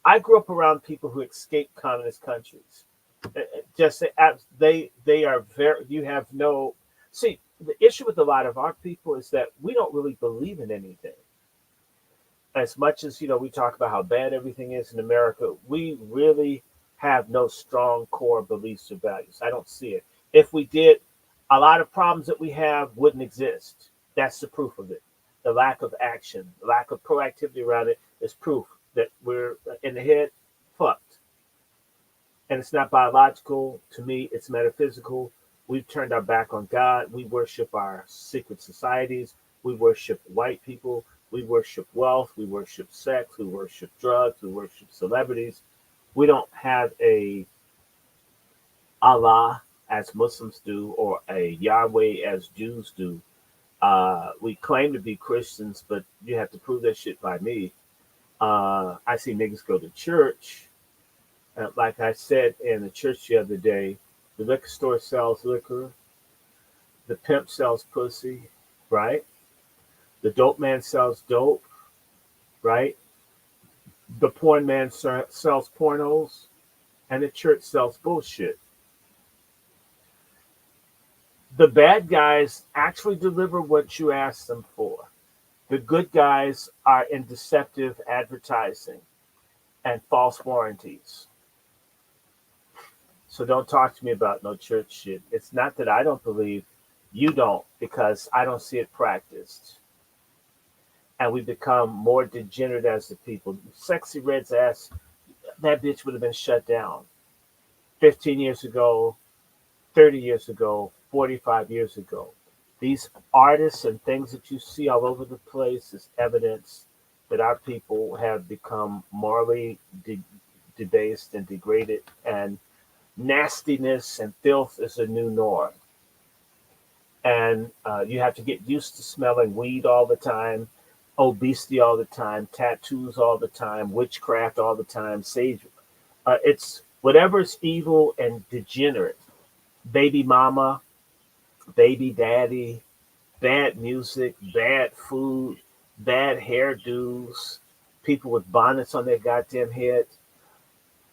Speaker 1: I grew up around people who escaped communist countries. Just they are very. You have no. See, the issue with a lot of our people is that we don't really believe in anything. As much as we talk about how bad everything is in America, we really have no strong core beliefs or values. I don't see it. If we did, a lot of problems that we have wouldn't exist. That's the proof of it. The lack of action, the lack of proactivity around it is proof that we're in the head fucked. And it's not biological. To me, it's metaphysical. We've turned our back on God. We worship our secret societies. We worship white people. We worship wealth. We worship sex. We worship drugs. We worship celebrities. We don't have a Allah as Muslims do or a Yahweh as Jews do. We claim to be Christians, but you have to prove that shit by me. I see niggas go to church. Like I said in the church the other day, the liquor store sells liquor, the pimp sells pussy, right? The dope man sells dope, right? The porn man sells pornos, and the church sells bullshit. The bad guys actually deliver what you ask them for. The good guys are in deceptive advertising and false warranties. So don't talk to me about no church shit. It's not that I don't believe, you don't, because I don't see it practiced. And we become more degenerate as the people. Sexy Red's ass, that bitch would have been shut down 15 years ago, 30 years ago, 45 years ago. These artists and things that you see all over the place is evidence that our people have become morally debased and degraded, and nastiness and filth is a new norm. And you have to get used to smelling weed all the time, obesity all the time, tattoos all the time, witchcraft all the time, sage. It's whatever's evil and degenerate. Baby mama, baby daddy, bad music, bad food, bad hairdos, people with bonnets on their goddamn head.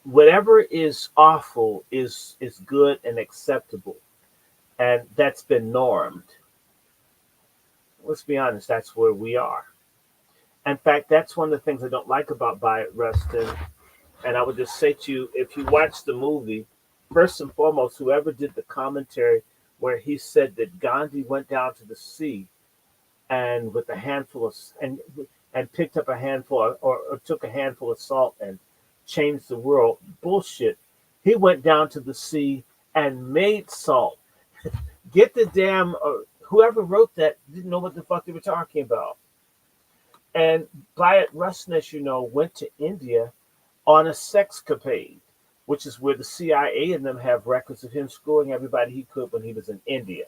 Speaker 1: Whatever is awful is good and acceptable, and that's been normed. Let's be honest, that's where we are. In fact, that's one of the things I don't like about Buy It, Rustin. And I would just say to you, if you watch the movie, first and foremost, whoever did the commentary where he said that Gandhi went down to the sea and with a handful of and picked up a handful or took a handful of salt and changed the world. Bullshit. He went down to the sea and made salt. Get the damn whoever wrote that didn't know what the fuck they were talking about. And Rustin, as you know, went to India on a sexcapade, which is where the CIA and them have records of him screwing everybody he could when he was in India.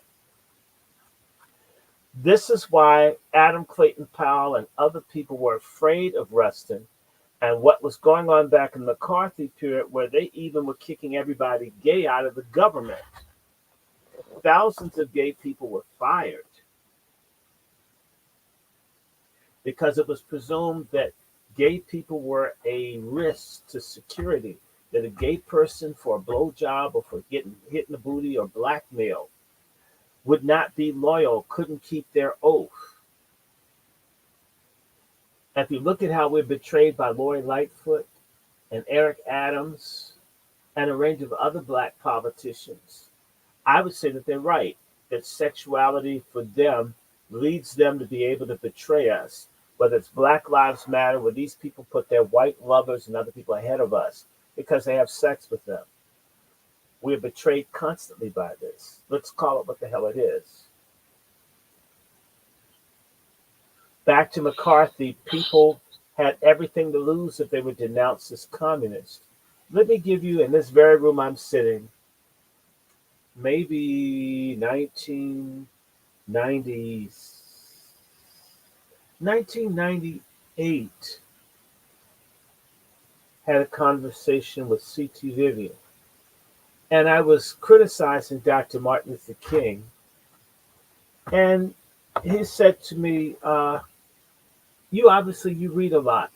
Speaker 1: This is why Adam Clayton Powell and other people were afraid of Rustin and what was going on back in the McCarthy period, where they even were kicking everybody gay out of the government. Thousands of gay people were fired because it was presumed that gay people were a risk to security, that a gay person for a blowjob or for getting hit in the booty or blackmail would not be loyal, couldn't keep their oath. If you look at how we're betrayed by Lori Lightfoot and Eric Adams and a range of other black politicians, I would say that they're right, that sexuality for them leads them to be able to betray us. Whether it's Black Lives Matter, where these people put their white lovers and other people ahead of us because they have sex with them. We are betrayed constantly by this. Let's call it what the hell it is. Back to McCarthy, people had everything to lose if they were denounced as communist. Let me give you, in this very room I'm sitting, maybe 1998, had a conversation with C.T. Vivian. And I was criticizing Dr. Martin Luther King. And he said to me, you read a lot.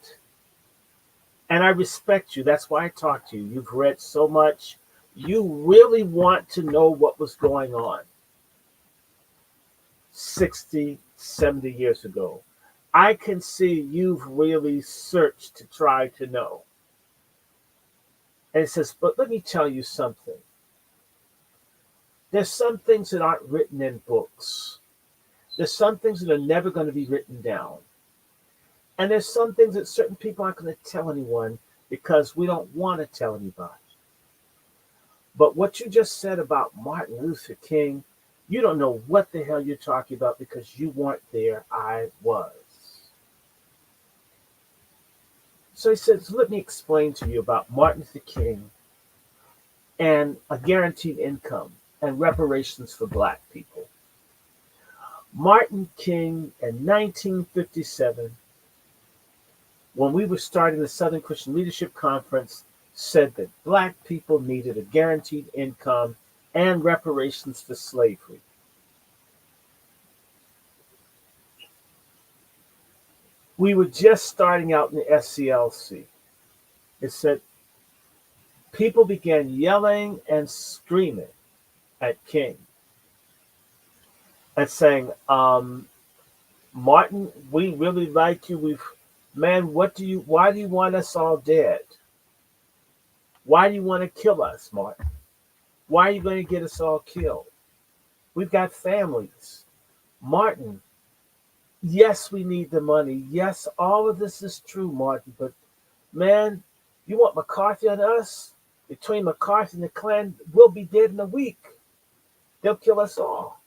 Speaker 1: And I respect you. That's why I talk to you. You've read so much. You really want to know what was going on 60, 70 years ago. I can see you've really searched to try to know. And he says, but let me tell you something. There's some things that aren't written in books. There's some things that are never going to be written down. And there's some things that certain people aren't going to tell anyone because we don't want to tell anybody. But what you just said about Martin Luther King, you don't know what the hell you're talking about because you weren't there. I was. So he says, let me explain to you about Martin Luther King and a guaranteed income and reparations for black people. Martin King in 1957, when we were starting the Southern Christian Leadership Conference, said that black people needed a guaranteed income and reparations for slavery. We were just starting out in the SCLC. It said people began yelling and screaming at King and saying, Martin, we really like you. Why do you want us all dead? Why do you want to kill us, Martin? Why are you going to get us all killed? We've got families. Martin, yes, we need the money. Yes, all of this is true, Martin. But, man, you want McCarthy on us? Between McCarthy and the Klan, we'll be dead in a week. They'll kill us all.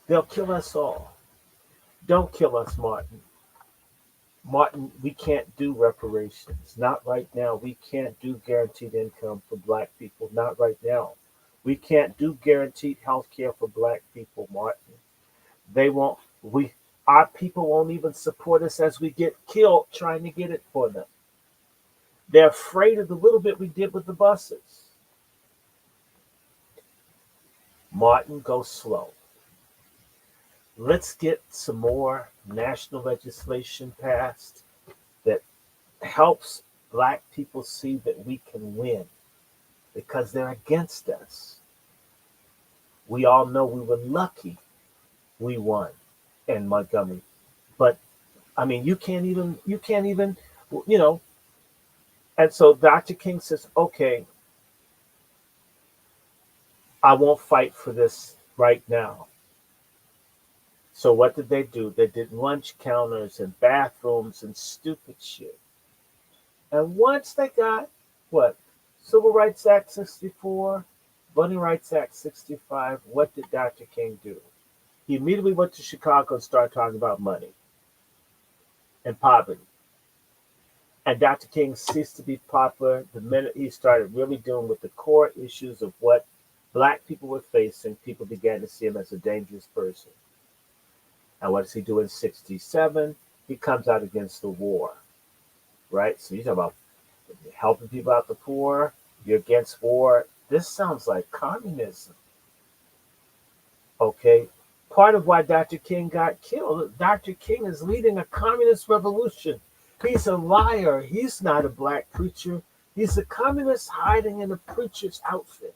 Speaker 1: They'll kill us all. Don't kill us, Martin. Martin, we can't do reparations. Not right now. We can't do guaranteed income for black people. Not right now. We can't do guaranteed health care for black people, Martin. Our people won't even support us as we get killed trying to get it for them. They're afraid of the little bit we did with the buses. Martin, go slow. Let's get some more national legislation passed that helps black people see that we can win because they're against us. We all know we were lucky we won in Montgomery. But I mean, you can't even, and so Dr. King says, okay, I won't fight for this right now. So what did they do? They did lunch counters and bathrooms and stupid shit. And once they got what? Civil Rights Act 64, Voting Rights Act 65, what did Dr. King do? He immediately went to Chicago and started talking about money and poverty. And Dr. King ceased to be popular the minute he started really dealing with the core issues of what black people were facing. People began to see him as a dangerous person. And what does he do in 67? He comes out against the war, right? So you talk about helping people out the poor, you're against war. This sounds like communism, okay? Part of why Dr. King got killed, Dr. King is leading a communist revolution. He's a liar. He's not a black preacher. He's a communist hiding in a preacher's outfit.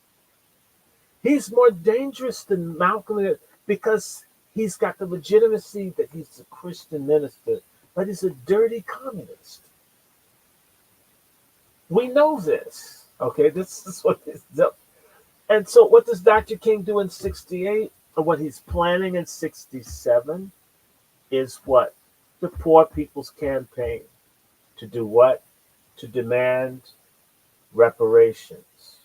Speaker 1: He's more dangerous than Malcolm because he's got the legitimacy that he's a Christian minister, but he's a dirty communist. We know this. Okay, this is what he's done. And so what does Dr. King do in 68? Or what he's planning in 67 is what? The Poor People's Campaign. To do what? To demand reparations.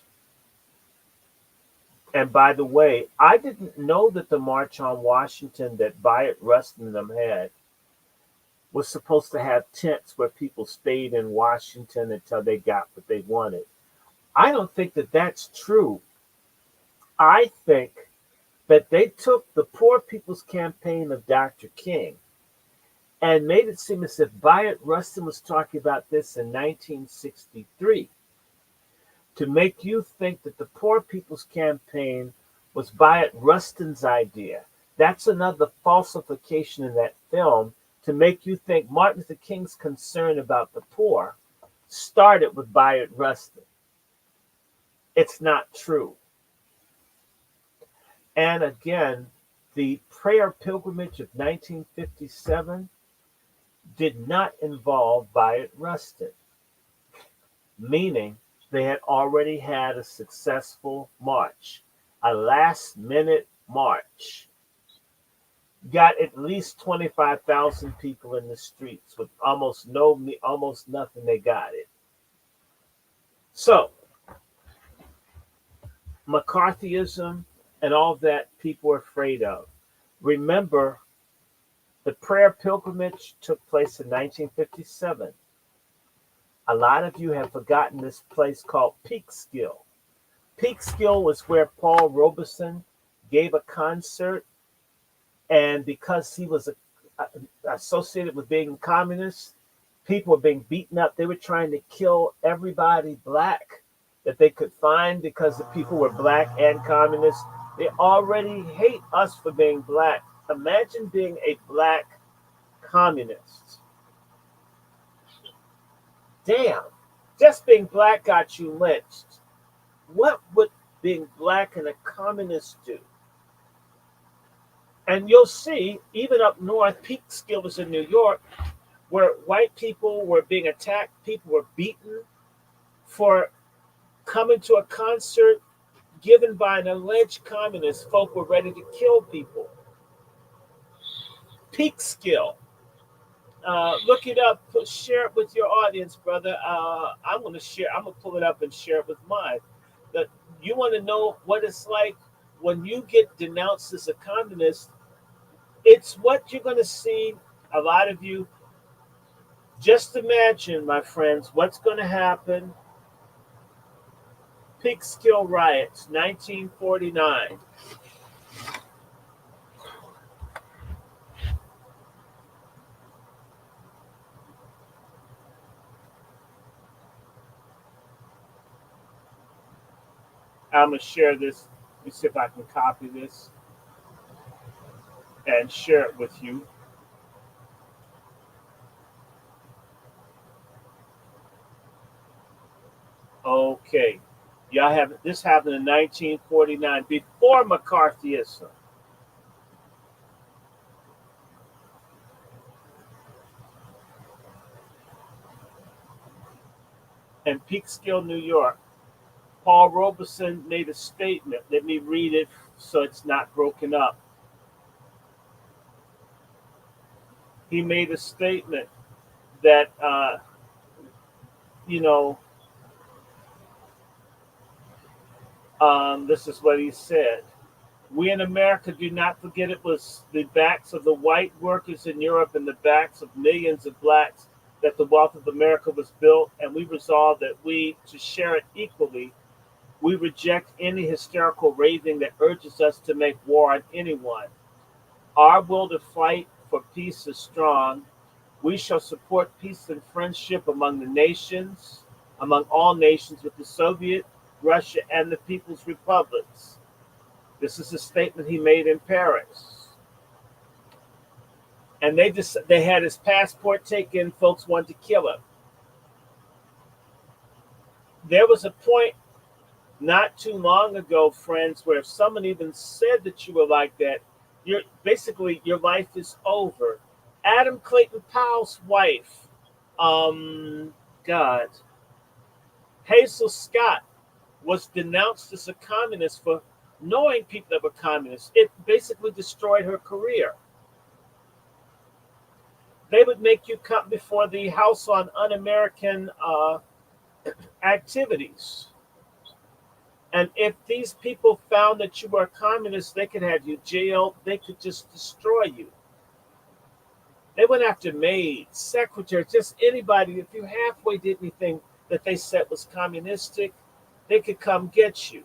Speaker 1: And by the way, I didn't know that the March on Washington that Rustin and them had was supposed to have tents where people stayed in Washington until they got what they wanted. I don't think that that's true. I think that they took the Poor People's Campaign of Dr. King and made it seem as if Rustin was talking about this in 1963 to make you think that the Poor People's Campaign was Rustin's idea. That's another falsification in that film to make you think Martin Luther King's concern about the poor started with Rustin. It's not true. And again, the prayer pilgrimage of 1957 did not involve Rustin, meaning they had already had a successful march, a last minute march. Got at least 25,000 people in the streets with almost nothing. They got it. So McCarthyism and all that people are afraid of. Remember, the prayer pilgrimage took place in 1957. A lot of you have forgotten this place called Peekskill. Peekskill was where Paul Robeson gave a concert, and because he was associated with being communist, people were being beaten up. They were trying to kill everybody black that they could find because the people were black and communist. They already hate us for being black. Imagine being a black communist. Damn, just being black got you lynched. What would being black and a communist do? And you'll see, even up north, Peekskill was in New York, where white people were being attacked, people were beaten for coming to a concert given by an alleged communist. Folk were ready to kill people. Peekskill. Look it up. Share it with your audience, brother. I'm gonna share. I'm gonna pull it up and share it with mine. That you want to know what it's like when you get denounced as a communist. It's what you're gonna see. A lot of you. Just imagine, my friends, what's gonna happen. Peekskill riots, 1949. I'm gonna share this. Let me see if I can copy this and share it with you. Okay. Y'all have this happened in 1949 before McCarthyism. In Peekskill, New York. Paul Robeson made a statement. Let me read it so it's not broken up. He made a statement that, you know, this is what he said. We in America do not forget it was the backs of the white workers in Europe and the backs of millions of blacks that the wealth of America was built, and we resolved that we to share it equally. We reject any hysterical raving that urges us to make war on anyone. Our will to fight for peace is strong. We shall support peace and friendship among the nations, among all nations, with the Soviet, Russia, and the People's Republics. This is a statement he made in Paris. And they had his passport taken. Folks wanted to kill him. There was a point not too long ago, friends, where if someone even said that you were like that, you're basically your life is over. Adam Clayton Powell's wife, God, Hazel Scott, was denounced as a communist for knowing people that were communists. It basically destroyed her career. They would make you come before the House on Un-American activities. And if these people found that you were a communist, they could have you jailed. They could just destroy you. They went after maids, secretaries, just anybody. If you halfway did anything that they said was communistic, they could come get you.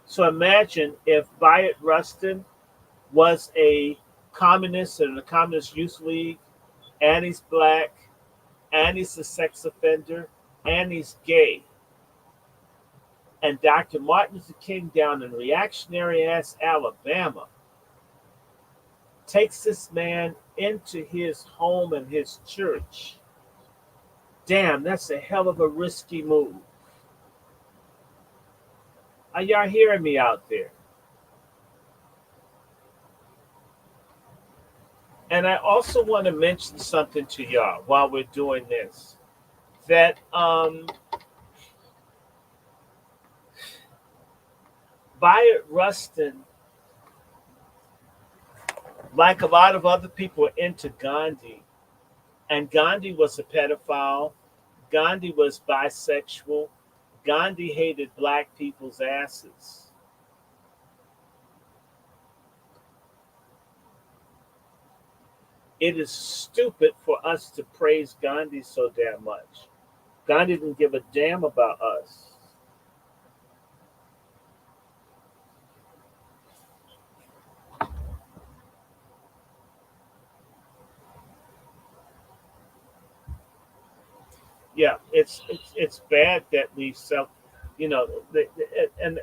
Speaker 1: So imagine if Wyatt Rustin was a communist in the Communist Youth League, and he's black, and he's a sex offender, and he's gay. And Dr. Martin Luther King down in reactionary ass Alabama takes this man into his home and his church. Damn, that's a hell of a risky move. Are y'all hearing me out there? And I also want to mention something to y'all while we're doing this. That Wyatt Rustin, like a lot of other people, are into Gandhi. And Gandhi was a pedophile. Gandhi was bisexual. Gandhi hated black people's asses. It is stupid for us to praise Gandhi so damn much. Gandhi didn't give a damn about us. Yeah, it's bad that we self, and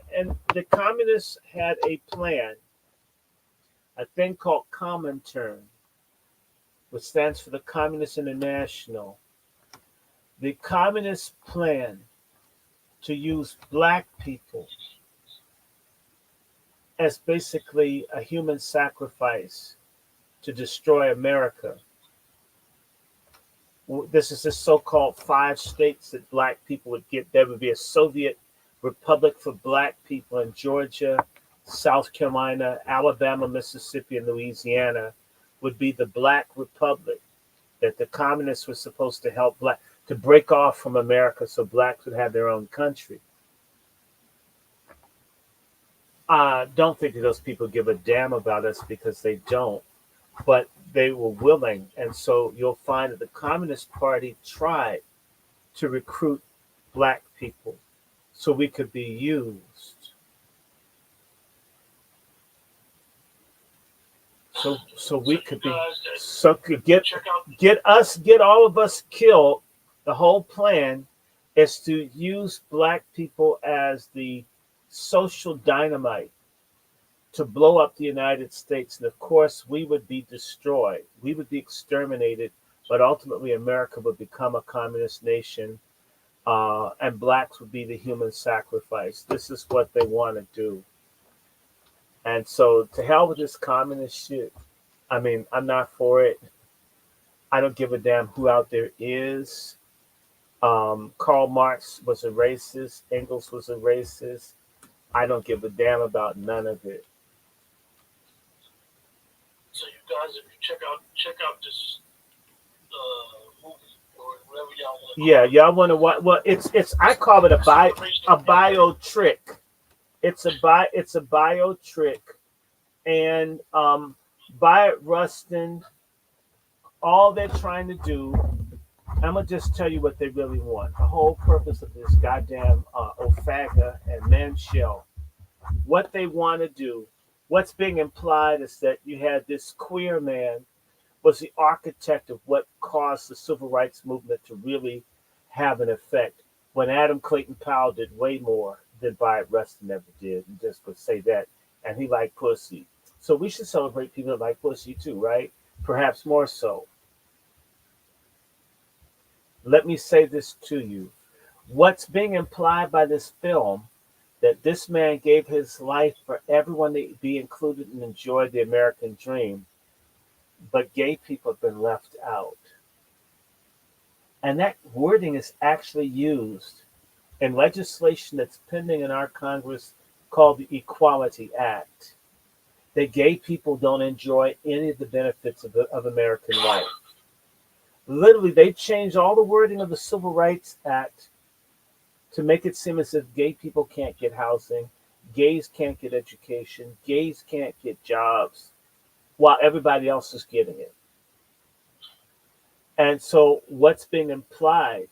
Speaker 1: the communists had a plan, a thing called Comintern, which stands for the Communist International. The communist plan to use black people as basically a human sacrifice to destroy America. This is the so-called 5 states that black people would get. There would be a Soviet republic for black people in Georgia, South Carolina, Alabama, Mississippi, and Louisiana would be the black republic that the communists were supposed to help black to break off from America so blacks would have their own country. I don't think that those people give a damn about us because they don't, but they were willing. And so you'll find that the Communist Party tried to recruit black people so we could be used. So we could be so could get all of us killed. The whole plan is to use black people as the social dynamite to blow up the United States. And of course, we would be destroyed. We would be exterminated. But ultimately, America would become a communist nation, and blacks would be the human sacrifice. This is what they want to do. And so, to hell with this communist shit. I mean, I'm not for it. I don't give a damn who out there is. Karl Marx was a racist. Engels was a racist. I don't give a damn about none of it.
Speaker 2: So you guys, if you check out this movie or whatever y'all want to
Speaker 1: Yeah,
Speaker 2: call it,
Speaker 1: y'all want to what? Well, it's I call it
Speaker 2: separation
Speaker 1: a
Speaker 2: of empire.
Speaker 1: bio trick. It's a bio trick, and by it, Rustin, all they're trying to do. I'm gonna just tell you what they really want. The whole purpose of this goddamn Ofaga and Manshell, what they want to do, what's being implied is that you had this queer man was the architect of what caused the civil rights movement to really have an effect. When Adam Clayton Powell did way more than Bayard Rustin ever did, and just could say that, and he liked pussy. So we should celebrate people that like pussy too, right? Perhaps more so. Let me say this to you. What's being implied by this film that this man gave his life for everyone to be included and enjoy the American dream, but gay people have been left out. And that wording is actually used in legislation that's pending in our Congress called the Equality Act. That gay people don't enjoy any of the benefits of American life. Literally, they changed all the wording of the Civil Rights Act to make it seem as if gay people can't get housing, gays can't get education, gays can't get jobs, while everybody else is getting it. And so, what's being implied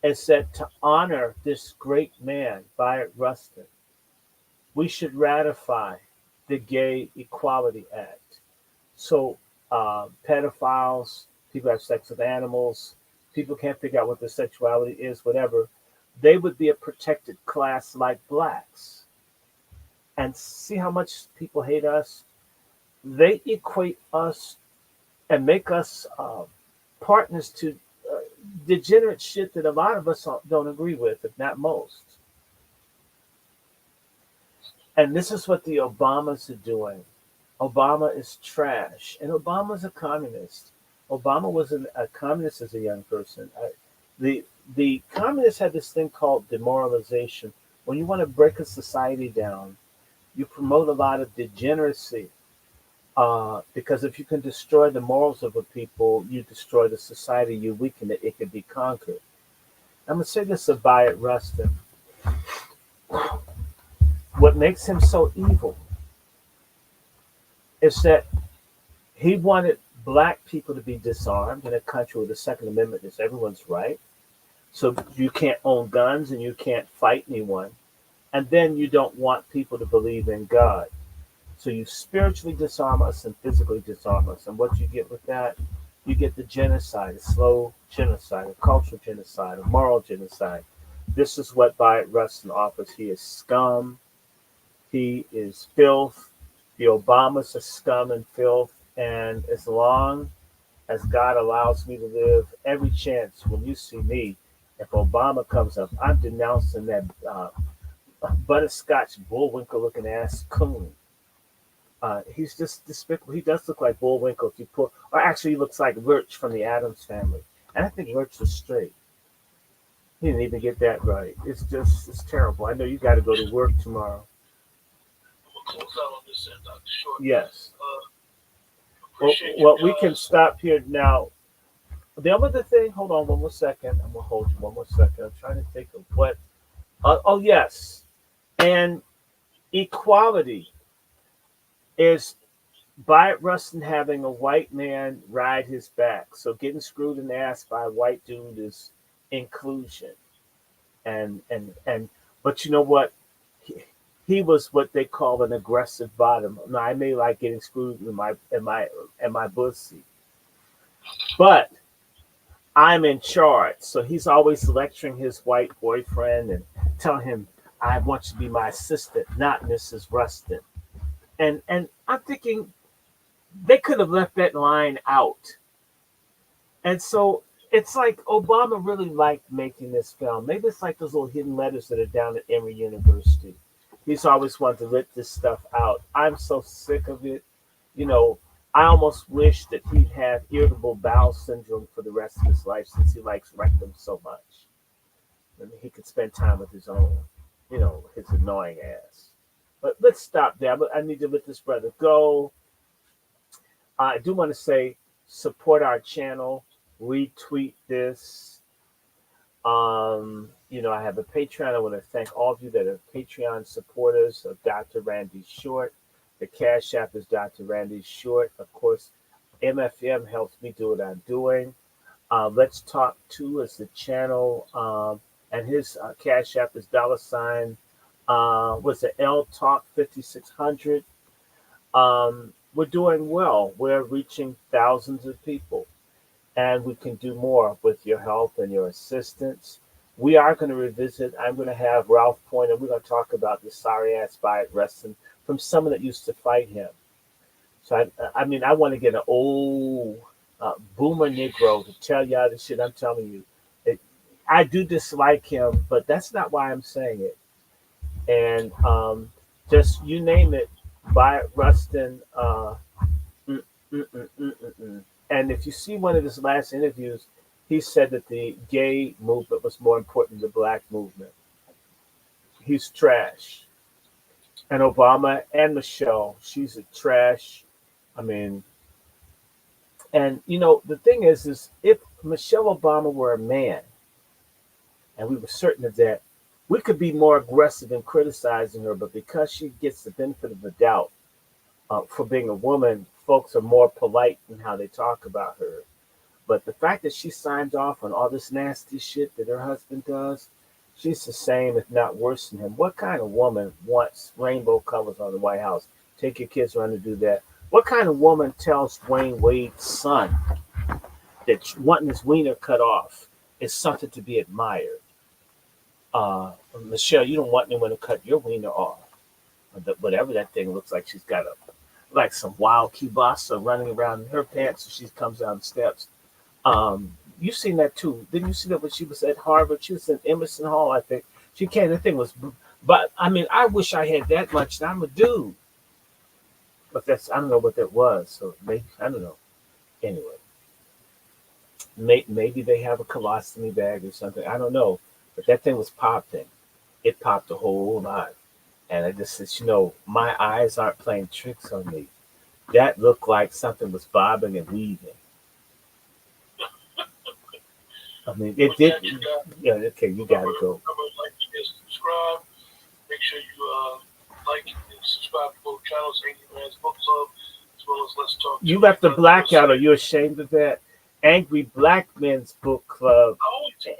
Speaker 1: is that to honor this great man, Bayard Rustin, we should ratify the Gay Equality Act. So, pedophiles, people have sex with animals, people can't figure out what their sexuality is, whatever, they would be a protected class like blacks. And see how much people hate us? They equate us and make us partners to uh, degenerate shit that a lot of us don't agree with, if not most. And this is what the Obamas are doing. Obama is trash, and Obama's a communist. Obama was a communist as a young person. The communists had this thing called demoralization. When you want to break a society down, you promote a lot of degeneracy. Because if you can destroy the morals of a people, you destroy the society, you weaken it, it can be conquered. I'm going to say this about Rustin. What makes him so evil is that he wanted black people to be disarmed in a country where the Second Amendment is everyone's right. So you can't own guns and you can't fight anyone. And then you don't want people to believe in God. So you spiritually disarm us and physically disarm us. And what you get with that, you get the genocide, a slow genocide, a cultural genocide, a moral genocide. This is what Bayard Rustin offers. He is scum. He is filth. The Obamas are scum and filth. And as long as God allows me to live, every chance when you see me, if Obama comes up, I'm denouncing that butterscotch bullwinkle looking ass coon. He's just despicable. He does look like Bullwinkle if you pull, or actually, he looks like Lurch from the Addams Family. And I think Lurch was straight. He didn't even get that right. It's terrible. I know you got to go to work tomorrow.
Speaker 2: I'm gonna close out on this end, Dr. Short.
Speaker 1: Yes. Well,
Speaker 2: Appreciate you
Speaker 1: well, we can
Speaker 2: guys.
Speaker 1: stop here now. The other thing, hold on one more second. I'm gonna hold you one more second. I'm trying to think of what. Oh yes, and equality is by Rustin having a white man ride his back. So getting screwed in the ass by a white dude is inclusion. And but you know what? He was what they call an aggressive bottom. Now I may like getting screwed in my pussy, but I'm in charge. So he's always lecturing his white boyfriend and telling him, I want you to be my assistant, not Mrs. Rustin. And I'm thinking they could have left that line out. And so it's like Obama really liked making this film. Maybe it's like those little hidden letters that are down at Emory University. He's always wanted to let this stuff out. I'm so sick of it. You know, I almost wish that he'd have irritable bowel syndrome for the rest of his life since he likes rectum so much. and he could spend time with his own, his annoying ass. But let's stop there. I need to let this brother go. I do want to say support our channel, retweet this. I have a Patreon. I want to thank all of you that are Patreon supporters of Dr. Randy Short. The Cash App is Dr. Randy Short. Of course, MFM helps me do what I'm doing. Let's Talk To is the channel, and his Cash App is $ was it L Talk 5600. We're doing well. We're reaching thousands of people, and we can do more with your help and your assistance. We are going to revisit. I'm going to have Ralph Point, and we're going to talk about the sorry ass fight Rustin from someone that used to fight him. So I want to get an old boomer Negro to tell y'all the shit I'm telling you. I do dislike him, but that's not why I'm saying it. And just you name it, by Rustin. Mm, mm, mm, mm, mm, mm. And if you see one of his last interviews, he said that the gay movement was more important than the black movement. He's trash. And Obama and Michelle, she's a trash. I mean, and the thing is if Michelle Obama were a man, and we were certain of that, we could be more aggressive in criticizing her. But because she gets the benefit of the doubt for being a woman, folks are more polite in how they talk about her. But the fact that she signed off on all this nasty shit that her husband does, she's the same, if not worse than him. What kind of woman wants rainbow colors on the White House? Take your kids around to do that. What kind of woman tells Dwayne Wade's son that wanting his wiener cut off is something to be admired? Michelle, you don't want anyone to cut your wiener off. Whatever that thing looks like, she's got like some wild kielbasa running around in her pants as she comes down the steps. You've seen that too. Didn't you see that when she was at Harvard? She was in Emerson Hall, I think. She came, the thing was, but I wish I had that much. I'm a dude. But I don't know what that was. So maybe, I don't know. Anyway, maybe they have a colostomy bag or something. I don't know. But that thing was popping. It popped a whole lot. And I just said, my eyes aren't playing tricks on me. That looked like something was bobbing and weaving. It did. Yeah, okay, you got to go.
Speaker 2: Like and subscribe. Make sure you like and subscribe to both channels, Angry Man's Book Club, as well as Let's Talk.
Speaker 1: You left the blackout. Are you ashamed of that? Angry Black Men's Book Club.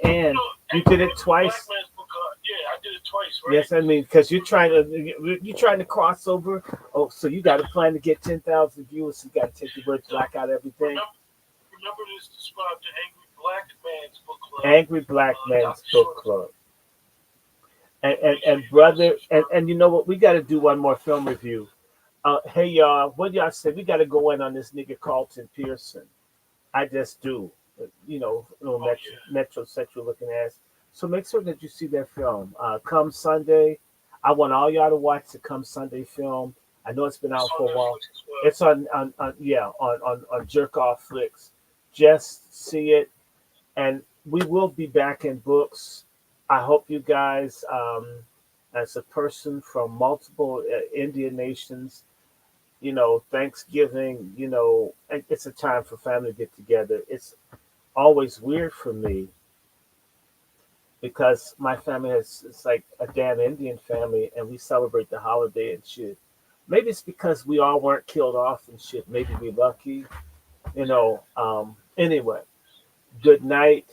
Speaker 1: And you did it twice.
Speaker 2: Yeah, I did it twice, right?
Speaker 1: Yes, because you're trying to cross over. Oh, so you got a plan to get 10,000 viewers. So you got to take the word black out of everything.
Speaker 2: Remember to subscribe to Angry Black Man's Book Club.
Speaker 1: Angry Black Man's Book Club. And brother, and you know what? We got to do one more film review. Hey y'all, what y'all say? We got to go in on this nigga Carlton Pearson. I just do. Little metrosexual looking ass. So make sure that you see that film. Come Sunday, I want all y'all to watch the Come Sunday film. I know it's been out for a while. It's on Jerk Off Flicks. Just see it, and we will be back in books. I hope you guys, as a person from multiple Indian nations, Thanksgiving, it's a time for family to get together. It's always weird for me because my family it's like a damn Indian family, and we celebrate the holiday and shit. Maybe it's because we all weren't killed off and shit. Maybe we're lucky, Anyway, good night.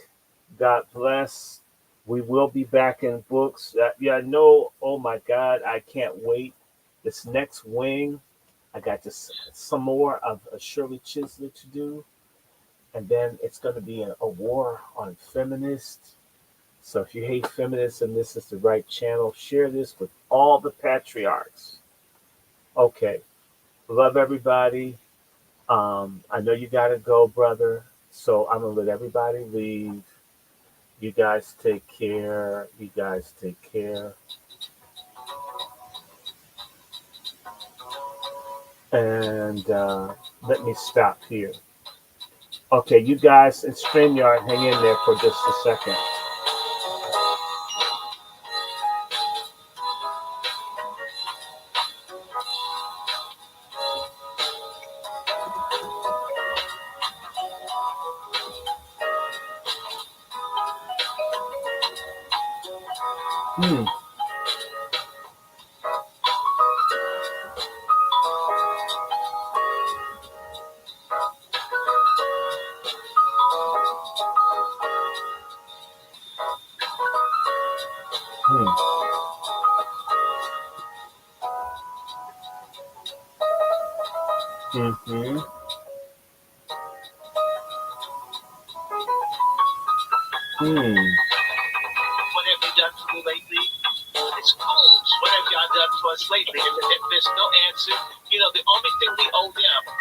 Speaker 1: God bless. We will be back in books. Oh my God, I can't wait. This next wing, I got just some more of a Shirley Chisler to do. And then it's going to be a war on feminists. So if you hate feminists and this is the right channel, share this with all the patriarchs. Okay. Love everybody. I know you got to go, brother. So I'm going to let everybody leave. You guys take care. And let me stop here. Okay, you guys in StreamYard, hang in there for just a second. Hmm. Hmm. Mm-hmm. Hmm.
Speaker 2: What have you done for me lately? It's cool. What have y'all done for us lately? If there's no answer, the only thing we owe them.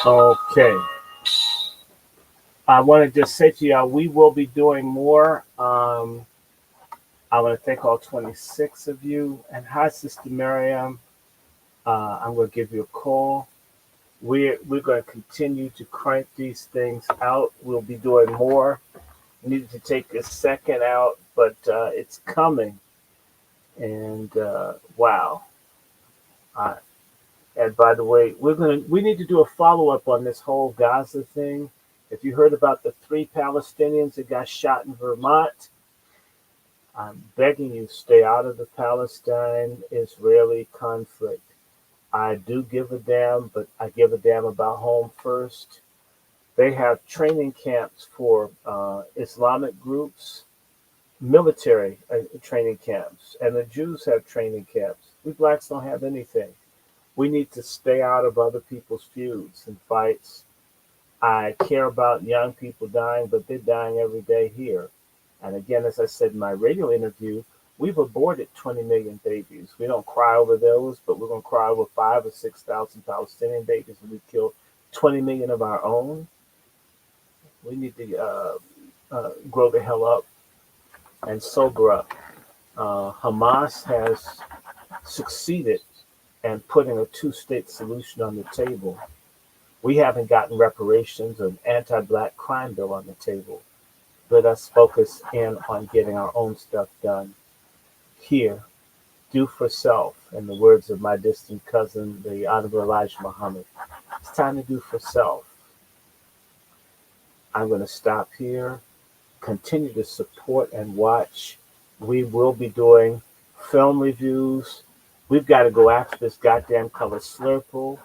Speaker 1: Okay. I want to just say to y'all, we will be doing more. I want to thank all 26 of you. And hi, Sister Miriam. I'm going to give you a call. We're going to continue to crank these things out. We'll be doing more. Needed to take a second out, but it's coming. And wow. Uh, and by the way, we need to do a follow up on this whole Gaza thing. If you heard about the 3 Palestinians that got shot in Vermont, I'm begging you, stay out of the Palestine-Israeli conflict. I do give a damn, but I give a damn about home first. They have training camps for Islamic groups, military training camps, and the Jews have training camps. We blacks don't have anything. We need to stay out of other people's feuds and fights. I care about young people dying, but they're dying every day here. And again, as I said in my radio interview, we've aborted 20 million babies. We don't cry over those, but we're going to cry over 5 or 6,000 Palestinian babies, and we killed 20 million of our own. We need to grow the hell up and sober up. Hamas has succeeded in putting a two-state solution on the table. We haven't gotten reparations or an anti-black crime bill on the table. Let us focus in on getting our own stuff done here. Do for self, in the words of my distant cousin, the Honorable Elijah Muhammad. It's time to do for self. I'm going to stop here. Continue to support and watch. We will be doing film reviews. We've got to go after this goddamn color slurple.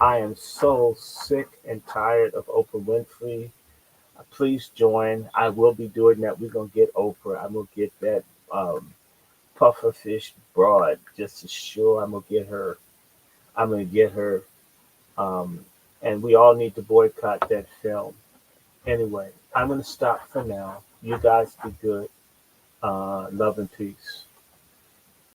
Speaker 1: I am so sick and tired of Oprah Winfrey. Please join. I will be doing that. We're gonna get Oprah. I'm gonna get that pufferfish broad. Just as sure I'm gonna get her. I'm gonna get her. Um, and we all need to boycott that film. Anyway, I'm gonna stop for now. You guys be good. Love and peace.